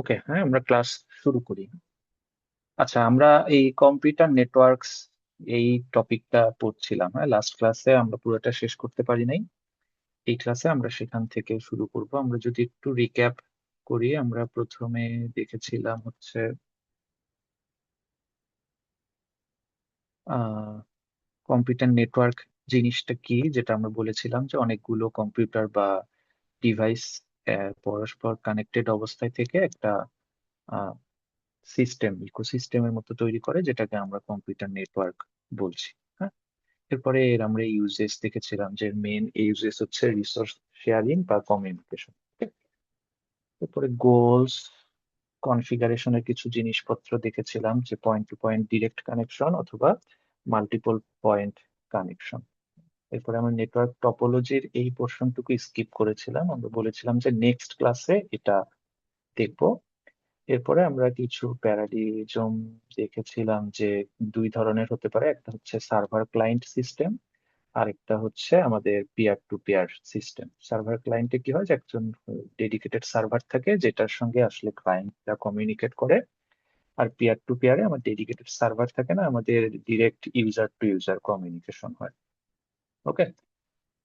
ওকে, হ্যাঁ, আমরা ক্লাস শুরু করি। আচ্ছা, আমরা এই কম্পিউটার নেটওয়ার্কস এই টপিকটা পড়ছিলাম। হ্যাঁ, লাস্ট ক্লাসে আমরা পুরোটা শেষ করতে পারি নাই। এই ক্লাসে আমরা সেখান থেকে শুরু করব। আমরা যদি একটু রিক্যাপ করি, আমরা প্রথমে দেখেছিলাম হচ্ছে আহ কম্পিউটার নেটওয়ার্ক জিনিসটা কি, যেটা আমরা বলেছিলাম যে অনেকগুলো কম্পিউটার বা ডিভাইস পরস্পর কানেক্টেড অবস্থায় থেকে একটা সিস্টেম, ইকোসিস্টেমের মতো তৈরি করে, যেটাকে আমরা কম্পিউটার নেটওয়ার্ক বলছি। হ্যাঁ, এরপরে আমরা ইউজেস দেখেছিলাম যে মেন ইউজেস হচ্ছে রিসোর্স শেয়ারিং বা কমিউনিকেশন। এরপরে গোলস, কনফিগারেশনের কিছু জিনিসপত্র দেখেছিলাম, যে point to point direct connection অথবা মাল্টিপল পয়েন্ট কানেকশন। এরপরে আমরা নেটওয়ার্ক টপোলজির এই পোর্শনটুকু স্কিপ করেছিলাম, আমরা বলেছিলাম যে নেক্সট ক্লাসে এটা দেখবো। এরপরে আমরা কিছু প্যারাডিজম দেখেছিলাম, যে দুই ধরনের হতে পারে, একটা হচ্ছে সার্ভার ক্লায়েন্ট সিস্টেম, আরেকটা হচ্ছে আমাদের peer to peer system. Server ক্লায়েন্টে কি হয়, যে একজন ডেডিকেটেড সার্ভার থাকে যেটার সঙ্গে আসলে ক্লায়েন্টরা কমিউনিকেট করে। আর পিয়ার টু পিয়ারে আমার ডেডিকেটেড সার্ভার থাকে না, আমাদের direct user to user communication হয়। ওকে,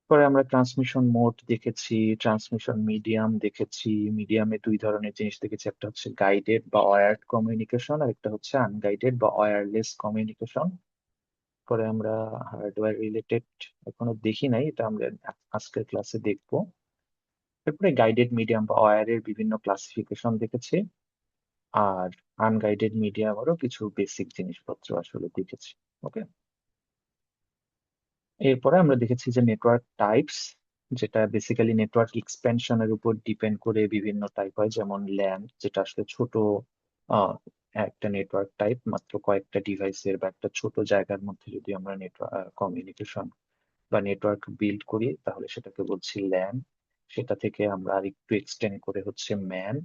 পরে আমরা ট্রান্সমিশন মোড দেখেছি, ট্রান্সমিশন মিডিয়াম দেখেছি। মিডিয়ামে দুই ধরনের জিনিস দেখেছি, একটা হচ্ছে গাইডেড বা ওয়্যার্ড কমিউনিকেশন, আর একটা হচ্ছে আনগাইডেড বা ওয়্যারলেস কমিউনিকেশন। পরে আমরা হার্ডওয়্যার রিলেটেড এখনো দেখি নাই, এটা আমরা আজকের ক্লাসে দেখবো। এরপরে গাইডেড মিডিয়াম বা ওয়্যারের বিভিন্ন ক্লাসিফিকেশন দেখেছি, আর আনগাইডেড মিডিয়ামেরও কিছু বেসিক জিনিসপত্র আসলে দেখেছি। ওকে, এরপরে আমরা দেখেছি যে নেটওয়ার্ক টাইপস, যেটা বেসিক্যালি নেটওয়ার্ক এক্সপেনশনের উপর ডিপেন্ড করে বিভিন্ন টাইপ হয়, যেমন ল্যান, যেটা আসলে ছোট আহ, একটা নেটওয়ার্ক টাইপ, মাত্র কয়েকটা ডিভাইসের বা একটা ছোট জায়গার মধ্যে যদি আমরা নেটওয়ার্ক কমিউনিকেশন বা নেটওয়ার্ক বিল্ড করি, তাহলে সেটাকে বলছি ল্যান। সেটা থেকে আমরা আরেকটু এক্সটেন্ড করে হচ্ছে ম্যান,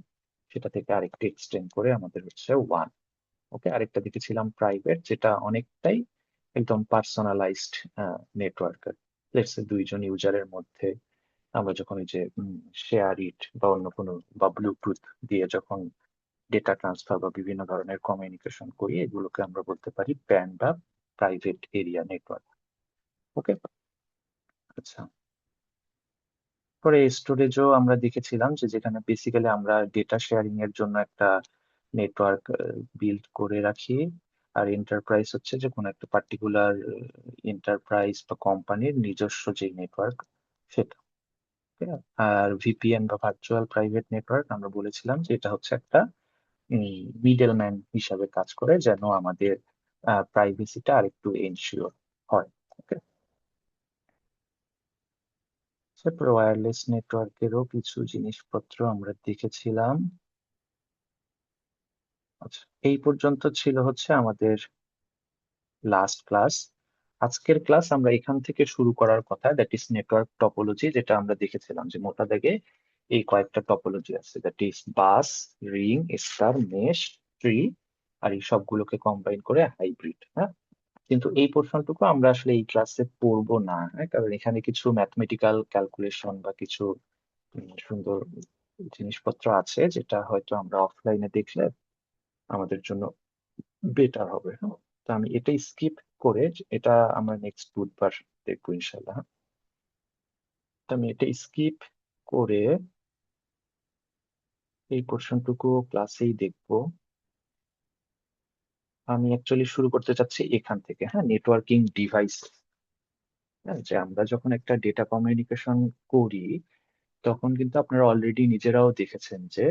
সেটা থেকে আরেকটু এক্সটেন্ড করে আমাদের হচ্ছে ওয়ান। ওকে, আরেকটা দেখেছিলাম প্রাইভেট, যেটা অনেকটাই একদম পার্সোনালাইজড নেটওয়ার্ক। লেটস দুইজন ইউজারের মধ্যে আমরা যখন এই যে শেয়ার ইট বা অন্য কোনো বা ব্লুটুথ দিয়ে যখন ডেটা ট্রান্সফার বা বিভিন্ন ধরনের কমিউনিকেশন করি, এগুলোকে আমরা বলতে পারি প্যান বা প্রাইভেট এরিয়া নেটওয়ার্ক। ওকে, আচ্ছা। পরে স্টোরেজও আমরা দেখেছিলাম, যে যেখানে বেসিক্যালি আমরা ডেটা শেয়ারিং এর জন্য একটা নেটওয়ার্ক বিল্ড করে রাখি। আর এন্টারপ্রাইজ হচ্ছে যে কোনো একটা পার্টিকুলার এন্টারপ্রাইজ বা কোম্পানির নিজস্ব যে নেটওয়ার্ক, সেটা। ঠিক আছে? আর ভিপিএন বা ভার্চুয়াল প্রাইভেট নেটওয়ার্ক আমরা বলেছিলাম যে এটা হচ্ছে একটা মিডল ম্যান হিসাবে কাজ করে, যেন আমাদের প্রাইভেসিটা আরেকটু এনশিওর হয়। ওকে, তারপর ওয়্যারলেস নেটওয়ার্কেরও কিছু জিনিসপত্র আমরা দেখেছিলাম। আচ্ছা, এই পর্যন্ত ছিল হচ্ছে আমাদের লাস্ট ক্লাস। আজকের ক্লাস আমরা এখান থেকে শুরু করার কথা, দ্যাট ইজ নেটওয়ার্ক টপোলজি, যেটা আমরা দেখেছিলাম যে মোটা দাগে এই কয়েকটা টপোলজি আছে, that is bus, ring, star, mesh, tree, আর এই সবগুলোকে কম্বাইন করে হাইব্রিড। হ্যাঁ, কিন্তু এই পোর্শনটুকু আমরা আসলে এই ক্লাসে পড়বো না। হ্যাঁ, কারণ এখানে কিছু ম্যাথমেটিক্যাল ক্যালকুলেশন বা কিছু সুন্দর জিনিসপত্র আছে, যেটা হয়তো আমরা অফলাইনে দেখলে আমাদের জন্য বেটার হবে। হ্যাঁ, তো আমি এটাই স্কিপ করে, এটা আমরা নেক্সট বুধবার দেখবো ইনশাল্লাহ। হ্যাঁ? তো আমি এটা স্কিপ করে এই পোর্শনটুকু ক্লাসেই দেখবো। আমি অ্যাকচুয়ালি শুরু করতে চাচ্ছি এখান থেকে। হ্যাঁ, নেটওয়ার্কিং ডিভাইস। হ্যাঁ, যে আমরা যখন একটা ডেটা কমিউনিকেশন করি, তখন কিন্তু আপনারা অলরেডি নিজেরাও দেখেছেন যে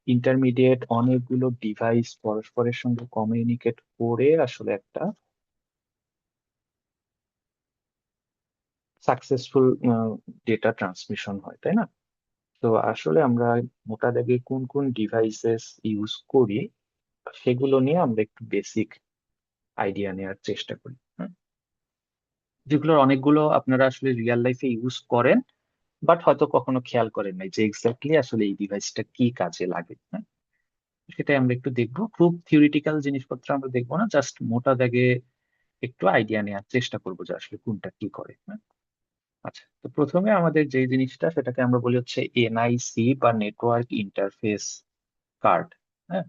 ইন্টারমিডিয়েট অনেকগুলো ডিভাইস পরস্পরের সঙ্গে কমিউনিকেট করে আসলে একটা সাকসেসফুল ডেটা ট্রান্সমিশন হয়, তাই না? তো আসলে আমরা মোটা দাগে কোন কোন ডিভাইসেস ইউজ করি, সেগুলো নিয়ে আমরা একটু বেসিক আইডিয়া নেওয়ার চেষ্টা করি। হুম? যেগুলোর অনেকগুলো আপনারা আসলে রিয়েল লাইফে ইউজ করেন, বাট হয়তো কখনো খেয়াল করেন নাই যে এক্স্যাক্টলি আসলে এই ডিভাইসটা কি কাজে লাগে। হ্যাঁ, সেটাই আমরা একটু দেখবো। খুব থিওরিটিক্যাল জিনিসপত্র আমরা দেখবো না, জাস্ট মোটা দাগে একটু আইডিয়া নেওয়ার চেষ্টা করবো যে আসলে কোনটা কি করে। হ্যাঁ? আচ্ছা, তো প্রথমে আমাদের যে জিনিসটা, সেটাকে আমরা বলি হচ্ছে এনআইসি বা নেটওয়ার্ক ইন্টারফেস কার্ড। হ্যাঁ।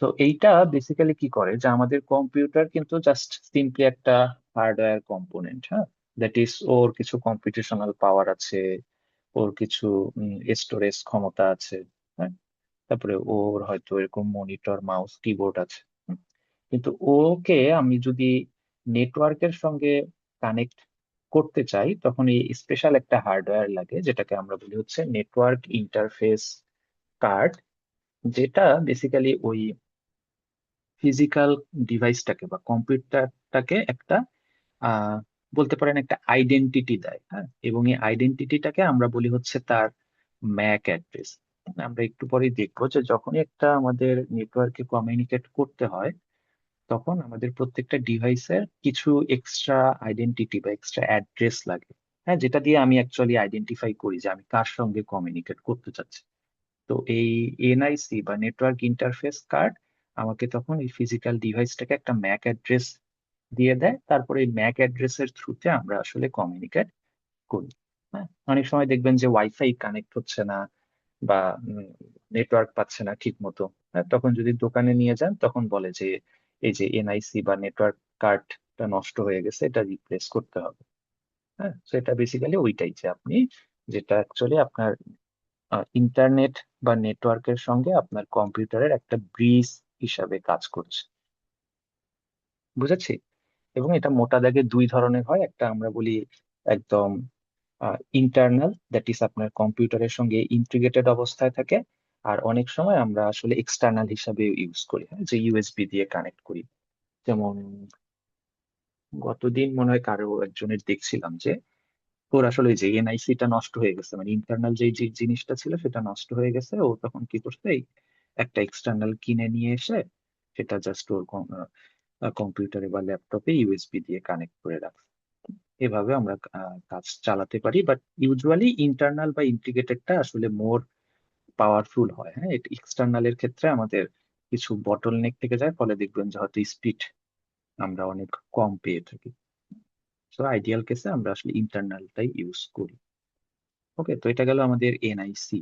তো এইটা বেসিক্যালি কি করে যে আমাদের কম্পিউটার কিন্তু জাস্ট সিম্পলি একটা হার্ডওয়্যার কম্পোনেন্ট, হ্যাঁ। দ্যাট ইজ ওর কিছু কম্পিউটেশনাল পাওয়ার আছে, ওর কিছু স্টোরেজ ক্ষমতা আছে, হ্যাঁ। তারপরে ওর হয়তো এরকম মনিটর মাউস কিবোর্ড আছে। হুম। কিন্তু ওকে আমি যদি নেটওয়ার্কের সঙ্গে কানেক্ট করতে চাই তখন এই স্পেশাল একটা হার্ডওয়্যার লাগে যেটাকে আমরা বলি হচ্ছে নেটওয়ার্ক ইন্টারফেস কার্ড, যেটা বেসিক্যালি ওই ফিজিক্যাল ডিভাইসটাকে বা কম্পিউটারটাকে একটা আহ বলতে পারেন একটা আইডেন্টিটি দেয়, হ্যাঁ। এবং এই আইডেন্টিটিটাকে আমরা বলি হচ্ছে তার ম্যাক অ্যাড্রেস। আমরা একটু পরেই দেখবো যে যখনই একটা আমাদের নেটওয়ার্কে কমিউনিকেট করতে হয় তখন আমাদের প্রত্যেকটা ডিভাইসের কিছু এক্সট্রা আইডেন্টিটি বা এক্সট্রা অ্যাড্রেস লাগে, হ্যাঁ, যেটা দিয়ে আমি অ্যাকচুয়ালি আইডেন্টিফাই করি যে আমি কার সঙ্গে কমিউনিকেট করতে চাচ্ছি। তো এই এনআইসি বা নেটওয়ার্ক ইন্টারফেস কার্ড আমাকে তখন এই ফিজিক্যাল ডিভাইসটাকে একটা ম্যাক অ্যাড্রেস দিয়ে দেয়, তারপরে এই ম্যাক অ্যাড্রেসের থ্রুতে আমরা আসলে কমিউনিকেট করি। হ্যাঁ, অনেক সময় দেখবেন যে ওয়াইফাই কানেক্ট হচ্ছে না বা নেটওয়ার্ক পাচ্ছে না ঠিক মতো, হ্যাঁ, তখন যদি দোকানে নিয়ে যান তখন বলে যে এই যে এনআইসি বা নেটওয়ার্ক কার্ডটা নষ্ট হয়ে গেছে, এটা রিপ্লেস করতে হবে। হ্যাঁ, সেটা বেসিক্যালি ওইটাই যে আপনি যেটা অ্যাকচুয়ালি আপনার ইন্টারনেট বা নেটওয়ার্কের সঙ্গে আপনার কম্পিউটারের একটা ব্রিজ হিসাবে কাজ করছে। বুঝেছি। এবং এটা মোটা দাগে দুই ধরনের হয়, একটা আমরা বলি একদম ইন্টারনাল, দ্যাট ইজ আপনার কম্পিউটারের সঙ্গে ইন্টিগ্রেটেড অবস্থায় থাকে। আর অনেক সময় আমরা আসলে এক্সটার্নাল হিসাবে ইউজ করি, হ্যাঁ, যে ইউএসবি দিয়ে কানেক্ট করি। যেমন গতদিন মনে হয় কারো একজনের দেখছিলাম যে ওর আসলে ওই যে এনআইসি টা নষ্ট হয়ে গেছে, মানে ইন্টারনাল যে জিনিসটা ছিল সেটা নষ্ট হয়ে গেছে। ও তখন কি করছে, এই একটা এক্সটার্নাল কিনে নিয়ে এসে সেটা জাস্ট ওর কম্পিউটারে বা ল্যাপটপে ইউএসবি দিয়ে কানেক্ট করে রাখছে। এভাবে আমরা কাজ চালাতে পারি, বাট ইউজুয়ালি ইন্টারনাল বা ইন্টিগ্রেটেডটা আসলে মোর পাওয়ারফুল হয়। হ্যাঁ, এক্সটার্নাল এর ক্ষেত্রে আমাদের কিছু বটল নেক থেকে যায়, ফলে দেখবেন যে হয়তো স্পিড আমরা অনেক কম পেয়ে থাকি। সো আইডিয়াল কেসে আমরা আসলে ইন্টারনালটাই ইউজ করি। ওকে, তো এটা গেল আমাদের এনআইসি।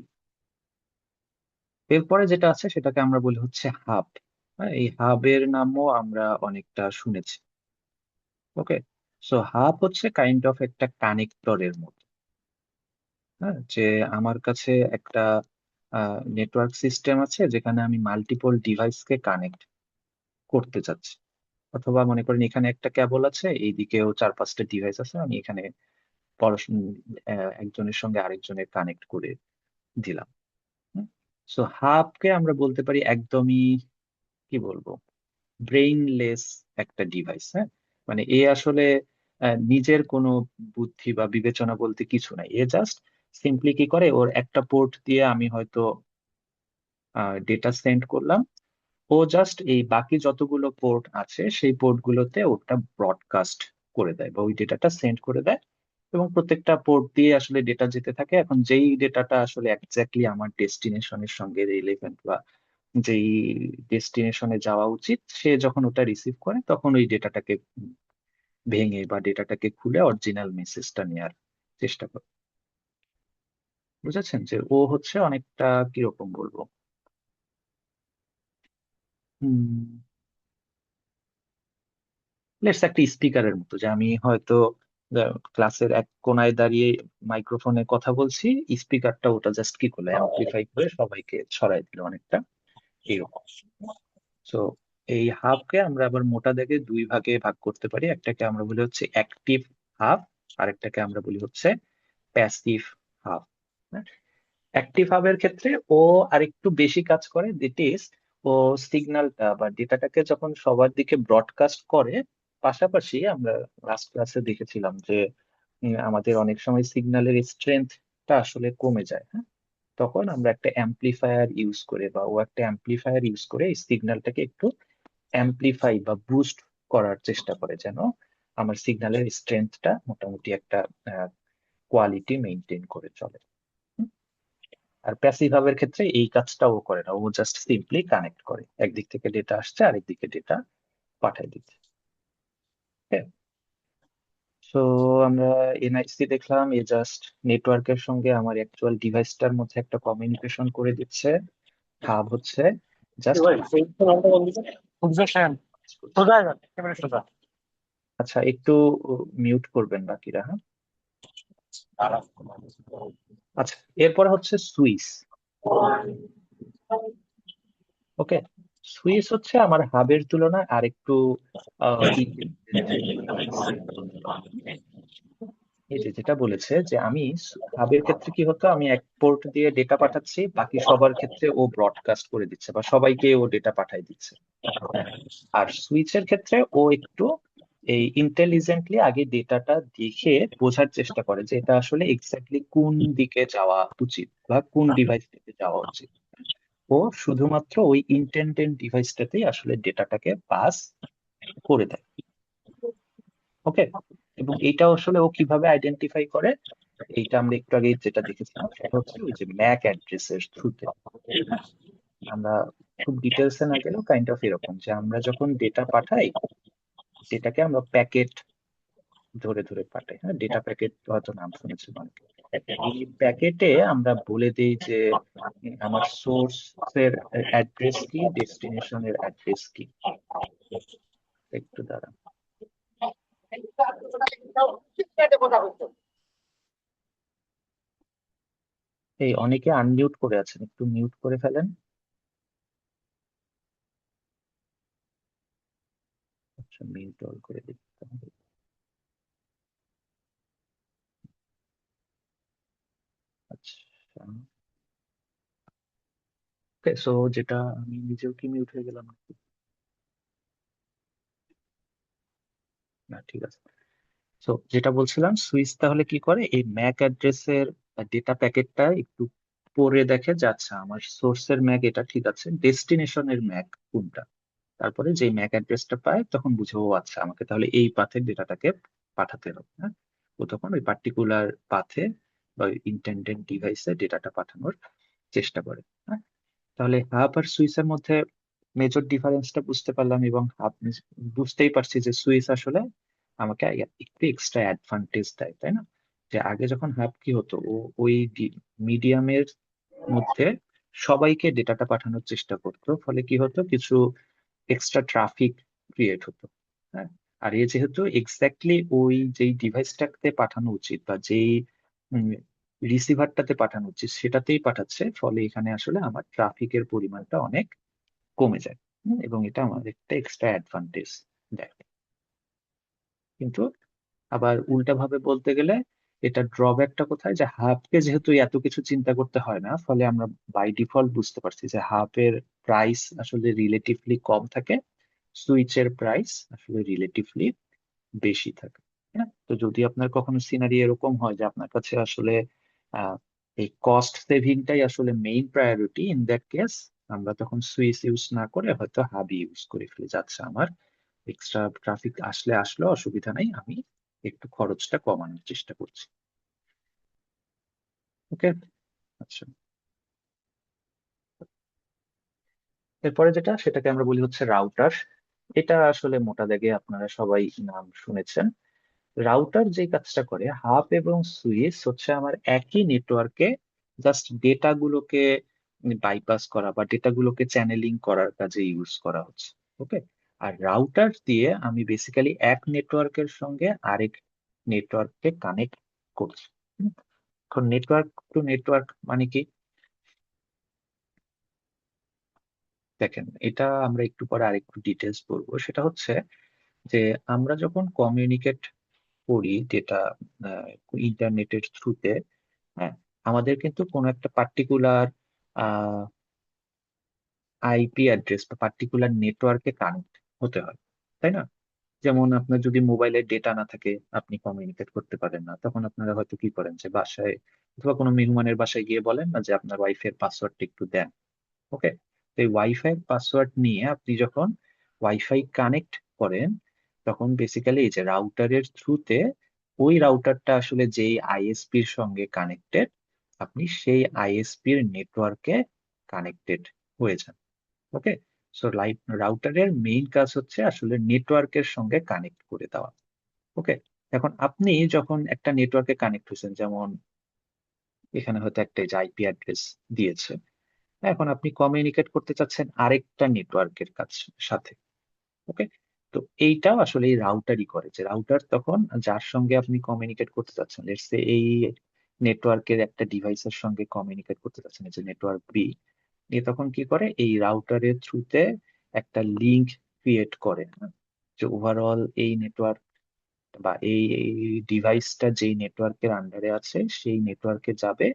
এরপরে যেটা আছে সেটাকে আমরা বলি হচ্ছে হাব। হ্যাঁ, এই হাবের নামও আমরা অনেকটা শুনেছি। ওকে, সো হাব হচ্ছে কাইন্ড অফ একটা কানেক্টরের মতো। হ্যাঁ, যে আমার কাছে একটা নেটওয়ার্ক সিস্টেম আছে যেখানে আমি মাল্টিপল ডিভাইসকে কানেক্ট করতে চাচ্ছি। অথবা মনে করেন এখানে একটা কেবল আছে, এইদিকেও চার পাঁচটা ডিভাইস আছে, আমি এখানে পড়াশোনা একজনের সঙ্গে আরেকজনের কানেক্ট করে দিলাম। সো হাবকে আমরা বলতে পারি একদমই কি বলবো, ব্রেইনলেস একটা ডিভাইস। হ্যাঁ, মানে এ আসলে নিজের কোনো বুদ্ধি বা বিবেচনা বলতে কিছু নাই। এ জাস্ট সিম্পলি কি করে, ওর একটা পোর্ট দিয়ে আমি হয়তো ডেটা সেন্ড করলাম, ও জাস্ট এই বাকি যতগুলো পোর্ট আছে সেই পোর্ট গুলোতে ওটা ব্রডকাস্ট করে দেয় বা ওই ডেটাটা সেন্ড করে দেয়। এবং প্রত্যেকটা পোর্ট দিয়ে আসলে ডেটা যেতে থাকে। এখন যেই ডেটাটা আসলে এক্স্যাক্টলি আমার ডেস্টিনেশনের সঙ্গে রিলেভেন্ট বা যেই ডেস্টিনেশনে যাওয়া উচিত, সে যখন ওটা রিসিভ করে তখন ওই ডেটাটাকে ভেঙে বা ডেটাটাকে খুলে অরিজিনাল মেসেজটা নেওয়ার চেষ্টা করে। বুঝেছেন যে ও হচ্ছে অনেকটা কিরকম বলবো, লেটস একটা স্পিকারের মতো, যে আমি হয়তো ক্লাসের এক কোনায় দাঁড়িয়ে মাইক্রোফোনে কথা বলছি, স্পিকারটা ওটা জাস্ট কি করলো, অ্যাম্প্লিফাই করে সবাইকে ছড়াই দিল অনেকটা এরকম। সো এই হাবকে আমরা আবার মোটা দাগে দুই ভাগে ভাগ করতে পারি, একটাকে আমরা বলি হচ্ছে অ্যাক্টিভ হাব, আর একটাকে আমরা বলি হচ্ছে প্যাসিভ হাব। অ্যাক্টিভ হাবের ক্ষেত্রে ও আরেকটু বেশি কাজ করে, দ্যাট ইজ ও সিগন্যালটা বা ডেটাটাকে যখন সবার দিকে ব্রডকাস্ট করে, পাশাপাশি আমরা লাস্ট ক্লাসে দেখেছিলাম যে আমাদের অনেক সময় সিগন্যালের স্ট্রেংথটা আসলে কমে যায়, হ্যাঁ। তখন আমরা একটা অ্যাম্প্লিফায়ার ইউজ করে বা ও একটা অ্যাম্প্লিফায়ার ইউজ করে এই সিগন্যালটাকে একটু অ্যাম্প্লিফাই বা বুস্ট করার চেষ্টা করে, যেন আমার সিগন্যালের স্ট্রেংথটা মোটামুটি একটা কোয়ালিটি মেনটেন করে চলে। আর প্যাসিভ হাবের ক্ষেত্রে এই কাজটা ও করে না, ও জাস্ট সিম্পলি কানেক্ট করে, একদিক থেকে ডেটা আসছে আরেক দিকে ডেটা পাঠায় দিচ্ছে। সো আমরা এনআইসি দেখলাম, এ জাস্ট নেটওয়ার্কের সঙ্গে আমার অ্যাকচুয়াল ডিভাইসটার মধ্যে একটা কমিউনিকেশন করে দিচ্ছে। হাব হচ্ছে জাস্ট আচ্ছা, একটু মিউট করবেন বাকিরা, হ্যাঁ। আচ্ছা, এরপরে হচ্ছে সুইস। ওকে, সুইস হচ্ছে আমার হাবের তুলনায় আরেকটু ইন্টেলিজেন্ট ডিভাইস। এই যে যেটা বলেছে যে আমি হাবের ক্ষেত্রে কি হতো, আমি এক পোর্ট দিয়ে ডেটা পাঠাচ্ছি, বাকি সবার ক্ষেত্রে ও ব্রডকাস্ট করে দিচ্ছে বা সবাইকে ও ডেটা পাঠাই দিচ্ছে। হ্যাঁ, আর সুইচের ক্ষেত্রে ও একটু এই ইন্টেলিজেন্টলি আগে ডেটাটা দেখে বোঝার চেষ্টা করে যে এটা আসলে এক্স্যাক্টলি কোন দিকে যাওয়া উচিত বা কোন ডিভাইস থেকে যাওয়া উচিত। ও শুধুমাত্র ওই ইন্টেন্ডেড ডিভাইসটাতেই আসলে ডেটাটাকে পাস করে দেয়। ওকে, এবং এটা আসলে ও কিভাবে আইডেন্টিফাই করে, এইটা আমরা একটু আগে যেটা দেখেছিলাম সেটা হচ্ছে ওই যে ম্যাক অ্যাড্রেসের থ্রুতে। আমরা খুব ডিটেলসে না গেলেও কাইন্ড অফ এরকম যে আমরা যখন ডেটা পাঠাই, ডেটাকে আমরা প্যাকেট ধরে ধরে পাঠাই। হ্যাঁ, ডেটা প্যাকেট হয়তো নাম শুনেছেন অনেকে। এই প্যাকেটে আমরা বলে দিই যে আমার সোর্স এর অ্যাড্রেস কি, ডেস্টিনেশনের অ্যাড্রেস কি। একটু দাঁড়ান, এই অনেকে আনমিউট করে আছেন, একটু মিউট করে ফেলেন। আচ্ছা, মিউট অল করে দিতে হবে। আচ্ছা, ওকে, সো যেটা আমি নিজেও কি মিউট হয়ে গেলাম নাকি? না, ঠিক আছে। সো যেটা বলছিলাম, সুইচ তাহলে কি করে, এই ম্যাক অ্যাড্রেসের ডেটা প্যাকেটটা একটু পড়ে দেখে যে আচ্ছা আমার সোর্সের ম্যাক এটা ঠিক আছে, ডেস্টিনেশনের ম্যাক কোনটা। তারপরে যে ম্যাক অ্যাড্রেসটা পায় তখন বুঝে ও আচ্ছা আমাকে তাহলে এই পাথে ডেটাটাকে পাঠাতে হবে। হ্যাঁ, ও তখন ওই পার্টিকুলার পাথে বা ইন্টেন্ডেড ডিভাইসে ডেটাটা পাঠানোর চেষ্টা করে। হ্যাঁ, তাহলে হাব আর সুইচের মধ্যে মেজর ডিফারেন্সটা বুঝতে পারলাম, এবং হাব বুঝতেই পারছি যে সুইচ আসলে আমাকে একটু এক্সট্রা অ্যাডভান্টেজ দেয়, তাই না? যে আগে যখন হাব কি হতো, ও ওই মিডিয়ামের মধ্যে সবাইকে ডেটাটা পাঠানোর চেষ্টা করতো, ফলে কি হতো, কিছু এক্সট্রা ট্রাফিক ক্রিয়েট হতো। হ্যাঁ, আর এ যেহেতু এক্স্যাক্টলি ওই যেই ডিভাইসটাতে পাঠানো উচিত বা যেই রিসিভারটাতে পাঠানো উচিত সেটাতেই পাঠাচ্ছে, ফলে এখানে আসলে আমার ট্রাফিকের পরিমাণটা অনেক কমে যায়। এবং এটা আমাদের একটা এক্সট্রা অ্যাডভান্টেজ দেয়। কিন্তু আবার উল্টা ভাবে বলতে গেলে এটা ড্রব্যাকটা কোথায়, যে হাবকে যেহেতু এত কিছু চিন্তা করতে হয় না, ফলে আমরা বাই ডিফল্ট বুঝতে পারছি যে হাবের প্রাইস আসলে রিলেটিভলি কম থাকে, সুইচের প্রাইস আসলে রিলেটিভলি বেশি থাকে। হ্যাঁ, তো যদি আপনার কখনো সিনারি এরকম হয় যে আপনার কাছে আসলে আহ, এই কস্ট সেভিংটাই আসলে main priority, in that case আমরা তখন সুইচ ইউজ না করে হয়তো হাবি ইউজ করে ফেলে যাচ্ছে, আমার এক্সট্রা ট্রাফিক আসলে আসলে অসুবিধা নাই, আমি একটু খরচটা কমানোর চেষ্টা করছি। ওকে, আচ্ছা, এরপরে যেটা সেটাকে আমরা বলি হচ্ছে রাউটার। এটা আসলে মোটা দাগে আপনারা সবাই নাম শুনেছেন। রাউটার যে কাজটা করে, হাব এবং সুইচ হচ্ছে আমার একই নেটওয়ার্কে জাস্ট ডেটা গুলোকে বাইপাস করা বা ডেটা গুলোকে চ্যানেলিং করার কাজে ইউজ করা হচ্ছে। ওকে, আর রাউটার দিয়ে আমি বেসিক্যালি এক নেটওয়ার্কের সঙ্গে আরেক নেটওয়ার্ককে কানেক্ট করছি। হুম, এখন নেটওয়ার্ক টু নেটওয়ার্ক মানে কি, দেখেন এটা আমরা একটু পরে আরেকটু ডিটেলস বলবো। সেটা হচ্ছে যে আমরা যখন কমিউনিকেট করি ডেটা ইন্টারনেটের থ্রুতে, হ্যাঁ, আমাদের কিন্তু কোনো একটা পার্টিকুলার আইপি অ্যাড্রেস বা পার্টিকুলার নেটওয়ার্কে কানেক্ট হতে হয়, তাই না? যেমন আপনার যদি মোবাইলের ডেটা না থাকে, আপনি কমিউনিকেট করতে পারেন না, তখন আপনারা হয়তো কি করেন যে বাসায় অথবা কোনো মেহমানের বাসায় গিয়ে বলেন না যে আপনার ওয়াইফাই এর পাসওয়ার্ডটা একটু দেন। ওকে, তো এই ওয়াইফাই এর পাসওয়ার্ড নিয়ে আপনি যখন ওয়াইফাই কানেক্ট করেন, তখন বেসিক্যালি এই যে রাউটারের থ্রুতে ওই রাউটারটা আসলে যেই আইএসপির সঙ্গে কানেক্টেড, আপনি সেই আইএসপির নেটওয়ার্কে কানেক্টেড হয়ে যান। ওকে, সো রাউটারের মেইন কাজ হচ্ছে আসলে নেটওয়ার্কের সঙ্গে কানেক্ট করে দেওয়া। ওকে, এখন আপনি যখন একটা নেটওয়ার্কে কানেক্ট হয়েছেন, যেমন এখানে হয়তো একটা আইপি অ্যাড্রেস দিয়েছে, এখন আপনি কমিউনিকেট করতে চাচ্ছেন আরেকটা নেটওয়ার্কের সাথে। ওকে, তো এইটাও আসলে এই রাউটারই করে, যে রাউটার তখন যার সঙ্গে আপনি কমিউনিকেট করতে চাচ্ছেন, লেটস সে এই নেটওয়ার্কের একটা ডিভাইসের সঙ্গে কমিউনিকেট করতে চাচ্ছেন, এই যে নেটওয়ার্ক বি, এ তখন কি করে এই রাউটারের থ্রুতে একটা লিংক ক্রিয়েট করে, হ্যাঁ? যে ওভারঅল এই নেটওয়ার্ক বা এই ডিভাইসটা যেই নেটওয়ার্কের আন্ডারে আছে সেই নেটওয়ার্কে যাবে,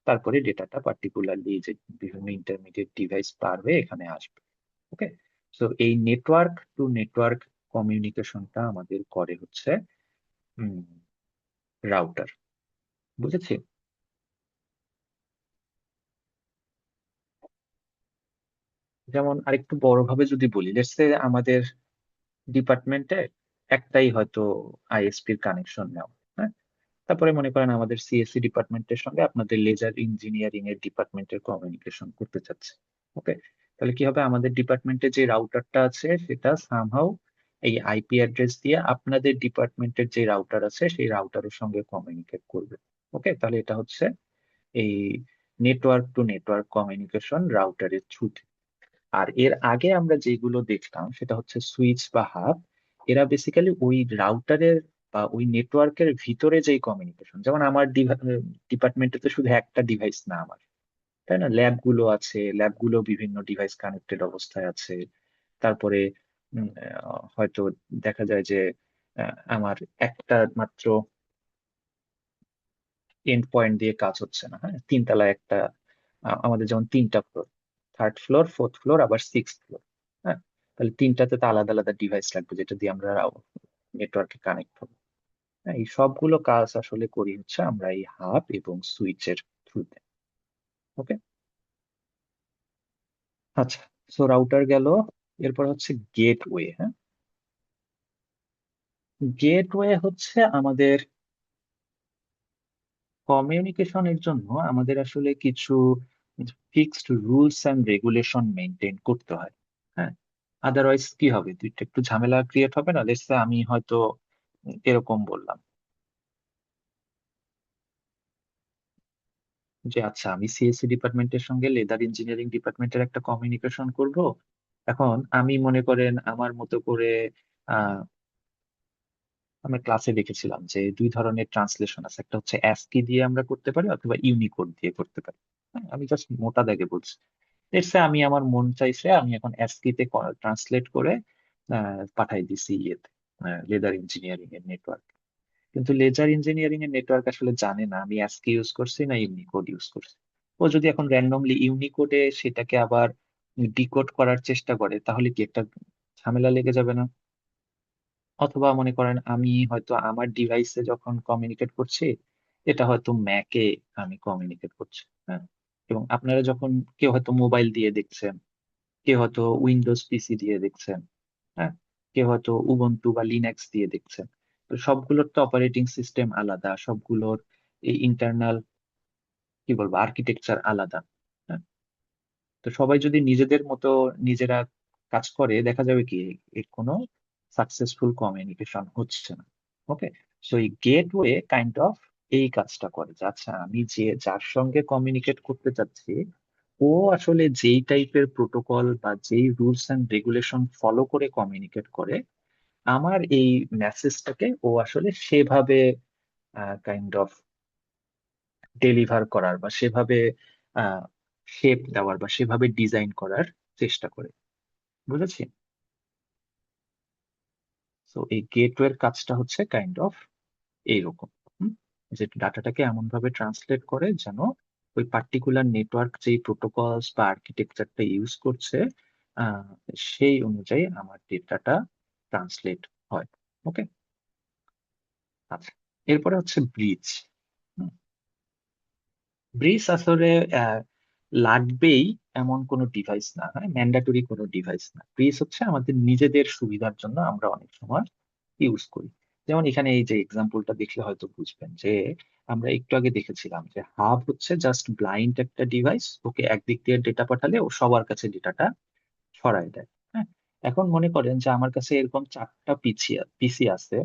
তারপরে ডেটাটা পার্টিকুলারলি যে বিভিন্ন ইন্টারমিডিয়েট ডিভাইস পার হয়ে এখানে আসবে। ওকে, তো এই নেটওয়ার্ক টু নেটওয়ার্ক কমিউনিকেশনটা আমাদের করে হচ্ছে রাউটার। বুঝেছি। যেমন আরেকটু বড়ভাবে যদি বলি, লেটস সে আমাদের ডিপার্টমেন্টে একটাই হয়তো আইএসপির কানেকশন নেওয়া, হ্যাঁ? তারপরে মনে করেন আমাদের সিএসসি ডিপার্টমেন্টের সঙ্গে আপনাদের লেজার ইঞ্জিনিয়ারিং এর ডিপার্টমেন্টের কমিউনিকেশন করতে চাচ্ছে। ওকে, তাহলে কি হবে, আমাদের ডিপার্টমেন্টে যে রাউটারটা আছে সেটা সামহাউ এই আইপি অ্যাড্রেস দিয়ে আপনাদের ডিপার্টমেন্টের যে রাউটার আছে সেই রাউটারের সঙ্গে কমিউনিকেট করবে। ওকে, তাহলে এটা হচ্ছে এই নেটওয়ার্ক টু নেটওয়ার্ক কমিউনিকেশন রাউটারের থ্রুতে। আর এর আগে আমরা যেগুলো দেখলাম সেটা হচ্ছে সুইচ বা হাব, এরা বেসিক্যালি ওই রাউটারের বা ওই নেটওয়ার্কের ভিতরে যেই কমিউনিকেশন, যেমন আমার ডিপার্টমেন্টে তো শুধু একটা ডিভাইস না আমার, তাই না, ল্যাব গুলো আছে, ল্যাব গুলো বিভিন্ন ডিভাইস কানেক্টেড অবস্থায় আছে। তারপরে হয়তো দেখা যায় যে আমার একটা মাত্র এন্ড পয়েন্ট দিয়ে কাজ হচ্ছে না, হ্যাঁ, তিনতলা একটা, আমাদের যেমন তিনটা floor, third floor, fourth floor, আবার সিক্স ফ্লোর, হ্যাঁ, তাহলে তিনটাতে তো আলাদা আলাদা ডিভাইস লাগবে যেটা দিয়ে আমরা নেটওয়ার্কে কানেক্ট হবো। হ্যাঁ, এই সবগুলো কাজ আসলে করি হচ্ছে আমরা এই হাব এবং সুইচের থ্রুতে। ওকে, আচ্ছা, সো রাউটার গেল, এরপর হচ্ছে গেটওয়ে। হ্যাঁ, গেটওয়ে হচ্ছে আমাদের কমিউনিকেশনের জন্য আমাদের আসলে কিছু fixed rules and regulation maintain করতে হয়। হ্যাঁ, আদারওয়াইজ কি হবে, দুইটা একটু ঝামেলা ক্রিয়েট হবে না? লেটস সে আমি হয়তো এরকম বললাম যে আচ্ছা আমি সিএসসি ডিপার্টমেন্টের সঙ্গে লেদার ইঞ্জিনিয়ারিং ডিপার্টমেন্টের একটা কমিউনিকেশন করব। এখন আমি মনে করেন আমার মতো করে আমরা ক্লাসে দেখেছিলাম যে দুই ধরনের ট্রান্সলেশন আছে, একটা হচ্ছে অ্যাস্কি দিয়ে আমরা করতে পারি অথবা ইউনিকোড দিয়ে করতে পারি। হ্যাঁ, আমি জাস্ট মোটা দাগে বলছি। এরসে আমি আমার মন চাইছে আমি এখন অ্যাস্কিতে ট্রান্সলেট করে পাঠাই দিছি ইয়েতে, লেদার ইঞ্জিনিয়ারিং এর নেটওয়ার্ক। কিন্তু লেজার ইঞ্জিনিয়ারিং এর নেটওয়ার্ক আসলে জানে না আমি অ্যাস্কি ইউজ করছি না ইউনিকোড ইউজ করছি। ও যদি এখন র্যান্ডমলি ইউনিকোডে সেটাকে আবার ডিকোড করার চেষ্টা করে তাহলে কি একটা ঝামেলা লেগে যাবে না? অথবা মনে করেন আমি হয়তো আমার ডিভাইসে যখন কমিউনিকেট করছি, এটা হয়তো ম্যাকে আমি কমিউনিকেট করছি, হ্যাঁ, এবং আপনারা যখন কেউ হয়তো মোবাইল দিয়ে দেখছেন, কেউ হয়তো উইন্ডোজ পিসি দিয়ে দেখছেন, হ্যাঁ, কেউ হয়তো উবুন্টু বা লিনাক্স দিয়ে দেখছেন। তো সবগুলোর তো অপারেটিং সিস্টেম আলাদা, সবগুলোর এই ইন্টারনাল কি বলবো আর্কিটেকচার আলাদা। হ্যাঁ, তো সবাই যদি নিজেদের মতো নিজেরা কাজ করে দেখা যাবে কি এর কোনো সাকসেসফুল কমিউনিকেশন হচ্ছে না। ওকে, সো এই গেটওয়ে কাইন্ড অফ এই কাজটা করে যে আচ্ছা আমি যে যার সঙ্গে কমিউনিকেট করতে চাচ্ছি ও আসলে যেই টাইপের প্রোটোকল বা যেই রুলস এন্ড রেগুলেশন ফলো করে কমিউনিকেট করে, আমার এই মেসেজটাকে ও আসলে সেভাবে কাইন্ড অফ ডেলিভার করার বা সেভাবে শেপ দেওয়ার বা সেভাবে ডিজাইন করার চেষ্টা করে। বুঝেছি। তো এই গেটওয়ের কাজটা হচ্ছে কাইন্ড অফ এইরকম, হুম? যে ডাটাটাকে এমন ভাবে ট্রান্সলেট করে যেন ওই পার্টিকুলার নেটওয়ার্ক যেই প্রোটোকলস বা আর্কিটেকচারটা ইউজ করছে আহ, সেই অনুযায়ী আমার ডেটাটা ট্রান্সলেট হয়। ওকে, আচ্ছা, এরপরে হচ্ছে ব্রিজ। ব্রিজ আসলে আহ, লাগবেই এমন কোনো ডিভাইস না, হ্যাঁ, ম্যান্ডাটরি কোনো ডিভাইস না। ব্রিজ হচ্ছে আমাদের নিজেদের সুবিধার জন্য আমরা অনেক সময় ইউজ করি। যেমন এখানে এই যে এক্সাম্পলটা দেখলে হয়তো বুঝবেন যে আমরা একটু আগে দেখেছিলাম যে হাব হচ্ছে জাস্ট ব্লাইন্ড একটা ডিভাইস, ওকে একদিক দিয়ে ডেটা পাঠালে ও সবার কাছে ডেটাটা ছড়ায় দেয়। হ্যাঁ, এখন মনে করেন যে আমার কাছে এরকম চারটা পিসি আছে।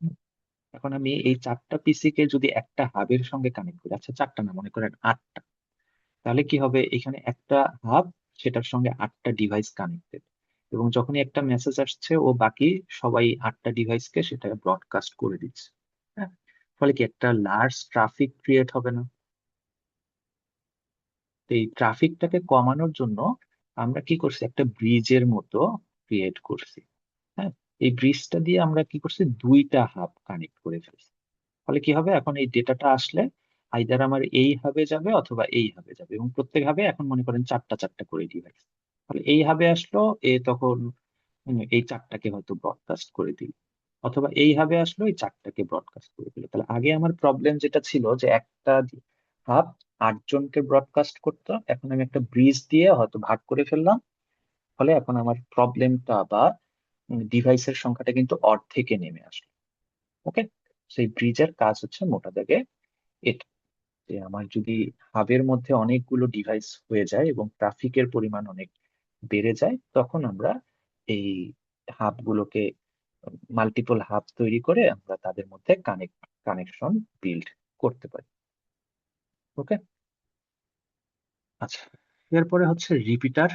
হুম, এখন আমি এই চারটা পিসি কে যদি একটা হাবের সঙ্গে কানেক্ট করি, আচ্ছা চারটা না মনে করেন আটটা, তাহলে কি হবে, এখানে একটা হাব, সেটার সঙ্গে 8টা ডিভাইস কানেক্টেড, এবং যখনই একটা মেসেজ আসছে ও বাকি সবাই 8টা ডিভাইসকে সেটা ব্রডকাস্ট করে দিচ্ছে। হ্যাঁ, ফলে কি একটা লার্জ ট্রাফিক ক্রিয়েট হবে না? তো এই ট্রাফিকটাকে কমানোর জন্য আমরা কি করছি, একটা ব্রিজের মতো ক্রিয়েট করছি। হ্যাঁ, এই ব্রিজটা দিয়ে আমরা কি করছি, 2টা হাব কানেক্ট করে ফেলছি। ফলে কি হবে, এখন এই ডেটাটা আসলে আইদার আমার এই হাবে যাবে অথবা এই হাবে যাবে, এবং প্রত্যেক হাবে এখন মনে করেন 4টা 4টা করে ডিভাইস। তাহলে এই হাবে আসলো, এ তখন এই 4টাকে হয়তো ব্রডকাস্ট করে দিল, অথবা এই হাবে আসলো, এই 4টাকে ব্রডকাস্ট করে দিল। তাহলে আগে আমার প্রবলেম যেটা ছিল যে একটা হাব 8জনকে ব্রডকাস্ট করতো, এখন আমি একটা ব্রিজ দিয়ে হয়তো ভাগ করে ফেললাম। ফলে এখন আমার প্রবলেমটা বা ডিভাইসের সংখ্যাটা কিন্তু অর্ধেকে নেমে আসলো। ওকে, সেই ব্রিজের কাজ হচ্ছে মোটা দাগে এটা, যে আমার যদি হাবের মধ্যে অনেকগুলো ডিভাইস হয়ে যায় এবং ট্রাফিকের পরিমাণ অনেক বেড়ে যায়, তখন আমরা এই হাবগুলোকে, মাল্টিপল হাব তৈরি করে আমরা তাদের মধ্যে কানেকশন বিল্ড করতে পারি। ওকে, আচ্ছা, এরপরে হচ্ছে রিপিটার।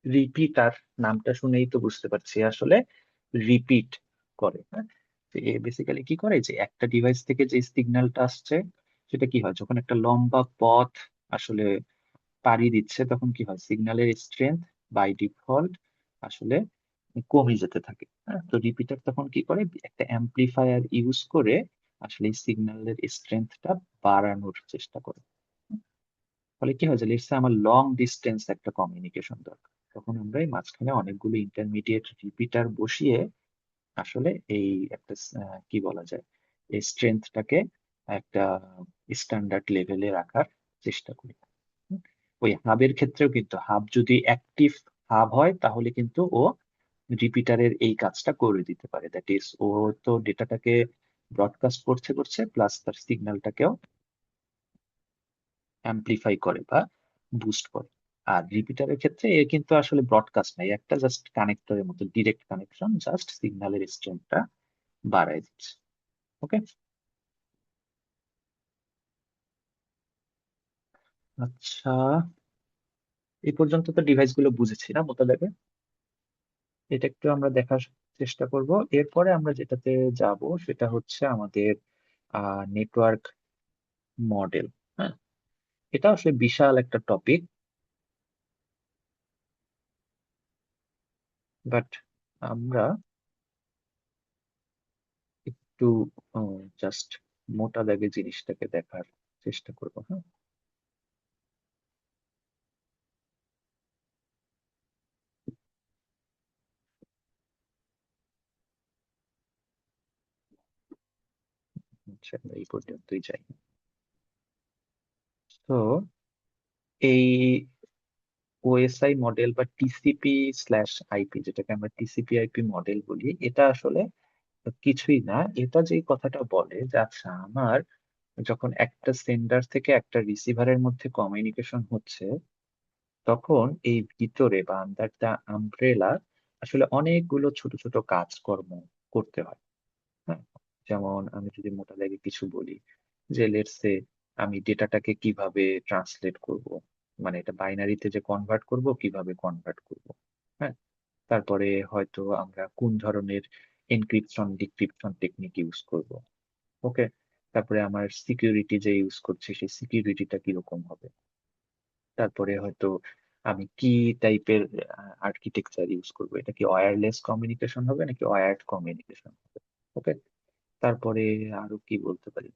রিপিটার নামটা শুনেই তো বুঝতে পারছি আসলে রিপিট করে। হ্যাঁ, তো এ বেসিক্যালি কি করে, যে একটা ডিভাইস থেকে যে সিগন্যালটা আসছে সেটা কি হয়, যখন একটা লম্বা পথ আসলে পাড়ি দিচ্ছে, তখন কি হয়, সিগন্যালের স্ট্রেংথ বাই ডিফল্ট আসলে কমে যেতে থাকে। হ্যাঁ, তো রিপিটার তখন কি করে, একটা অ্যাম্প্লিফায়ার ইউজ করে আসলে সিগন্যালের স্ট্রেংথটা বাড়ানোর চেষ্টা করে। ফলে কি হয়, যে লেটস সে আমার লং ডিস্টেন্স একটা কমিউনিকেশন দরকার, তখন আমরা এই মাঝখানে অনেকগুলো ইন্টারমিডিয়েট রিপিটার বসিয়ে আসলে এই একটা কি বলা যায়, এই স্ট্রেংথটাকে একটা স্ট্যান্ডার্ড লেভেলে রাখার চেষ্টা করি। হুম, ওই হাবের ক্ষেত্রেও কিন্তু হাব যদি অ্যাক্টিভ হাব হয় তাহলে কিন্তু ও রিপিটারের এই কাজটা করে দিতে পারে, দ্যাট ইজ ও তো ডেটাটাকে ব্রডকাস্ট করছে করছে প্লাস তার সিগন্যালটাকেও অ্যাম্প্লিফাই করে বা বুস্ট করে। আর রিপিটারের ক্ষেত্রে এ কিন্তু আসলে ব্রডকাস্ট নাই, একটা জাস্ট কানেক্টরের মতো ডিরেক্ট কানেকশন, জাস্ট সিগন্যালের স্ট্রেংথটা বাড়ায় দিচ্ছে। ওকে, আচ্ছা, এই পর্যন্ত তো ডিভাইস গুলো বুঝেছি না মোতাবেক, এটা একটু আমরা দেখার চেষ্টা করব। এরপরে আমরা যেটাতে যাব সেটা হচ্ছে আমাদের নেটওয়ার্ক মডেল। হ্যাঁ, এটা আসলে বিশাল একটা টপিক, বাট আমরা একটু জাস্ট মোটা দাগে জিনিসটাকে দেখার চেষ্টা করব। হ্যাঁ, আচ্ছা, আমরা এই পর্যন্তই যাই। তো এই ওএসআই মডেল বা টিসিপি স্ল্যাশ আইপি, যেটাকে আমরা টিসিপি আইপি মডেল বলি, এটা আসলে কিছুই না। এটা যে কথাটা বলে যে আচ্ছা, আমার যখন একটা সেন্ডার থেকে একটা রিসিভারের মধ্যে কমিউনিকেশন হচ্ছে, তখন এই ভিতরে বা আন্ডার দ্য আমব্রেলা আসলে অনেকগুলো ছোট ছোট কাজকর্ম করতে হয়। হ্যাঁ, যেমন আমি যদি মোটা দাগে কিছু বলি, যে লেটস সে আমি ডেটাটাকে কিভাবে ট্রান্সলেট করব, মানে এটা বাইনারিতে যে কনভার্ট করব, কিভাবে কনভার্ট করব। হ্যাঁ, তারপরে হয়তো আমরা কোন ধরনের এনক্রিপশন ডিক্রিপশন টেকনিক ইউজ করব। ওকে, তারপরে আমার সিকিউরিটি যে ইউজ করছি সেই সিকিউরিটিটা কিরকম হবে। তারপরে হয়তো আমি কি টাইপের আর্কিটেকচার ইউজ করব, এটা কি ওয়্যারলেস কমিউনিকেশন হবে নাকি ওয়্যার্ড কমিউনিকেশন হবে। ওকে, তারপরে আরো কি বলতে পারি,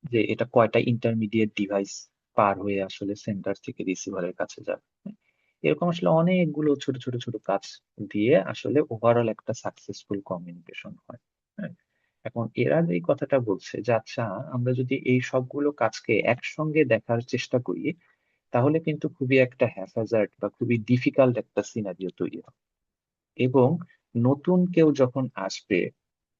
যে এটা কয়টা ইন্টারমিডিয়েট ডিভাইস পার হয়ে আসলে সেন্টার থেকে রিসিভারের কাছে যাবে। হ্যাঁ, এরকম আসলে অনেকগুলো ছোট ছোট ছোট কাজ দিয়ে আসলে ওভারঅল একটা সাকসেসফুল কমিউনিকেশন হয়। হ্যাঁ, এখন এরা যে কথাটা বলছে যে আচ্ছা, আমরা যদি এই সবগুলো কাজকে একসঙ্গে দেখার চেষ্টা করি, তাহলে কিন্তু খুবই একটা হ্যাফাজার্ড বা খুবই ডিফিকাল্ট একটা সিনারিও তৈরি হয়। এবং নতুন কেউ যখন আসবে,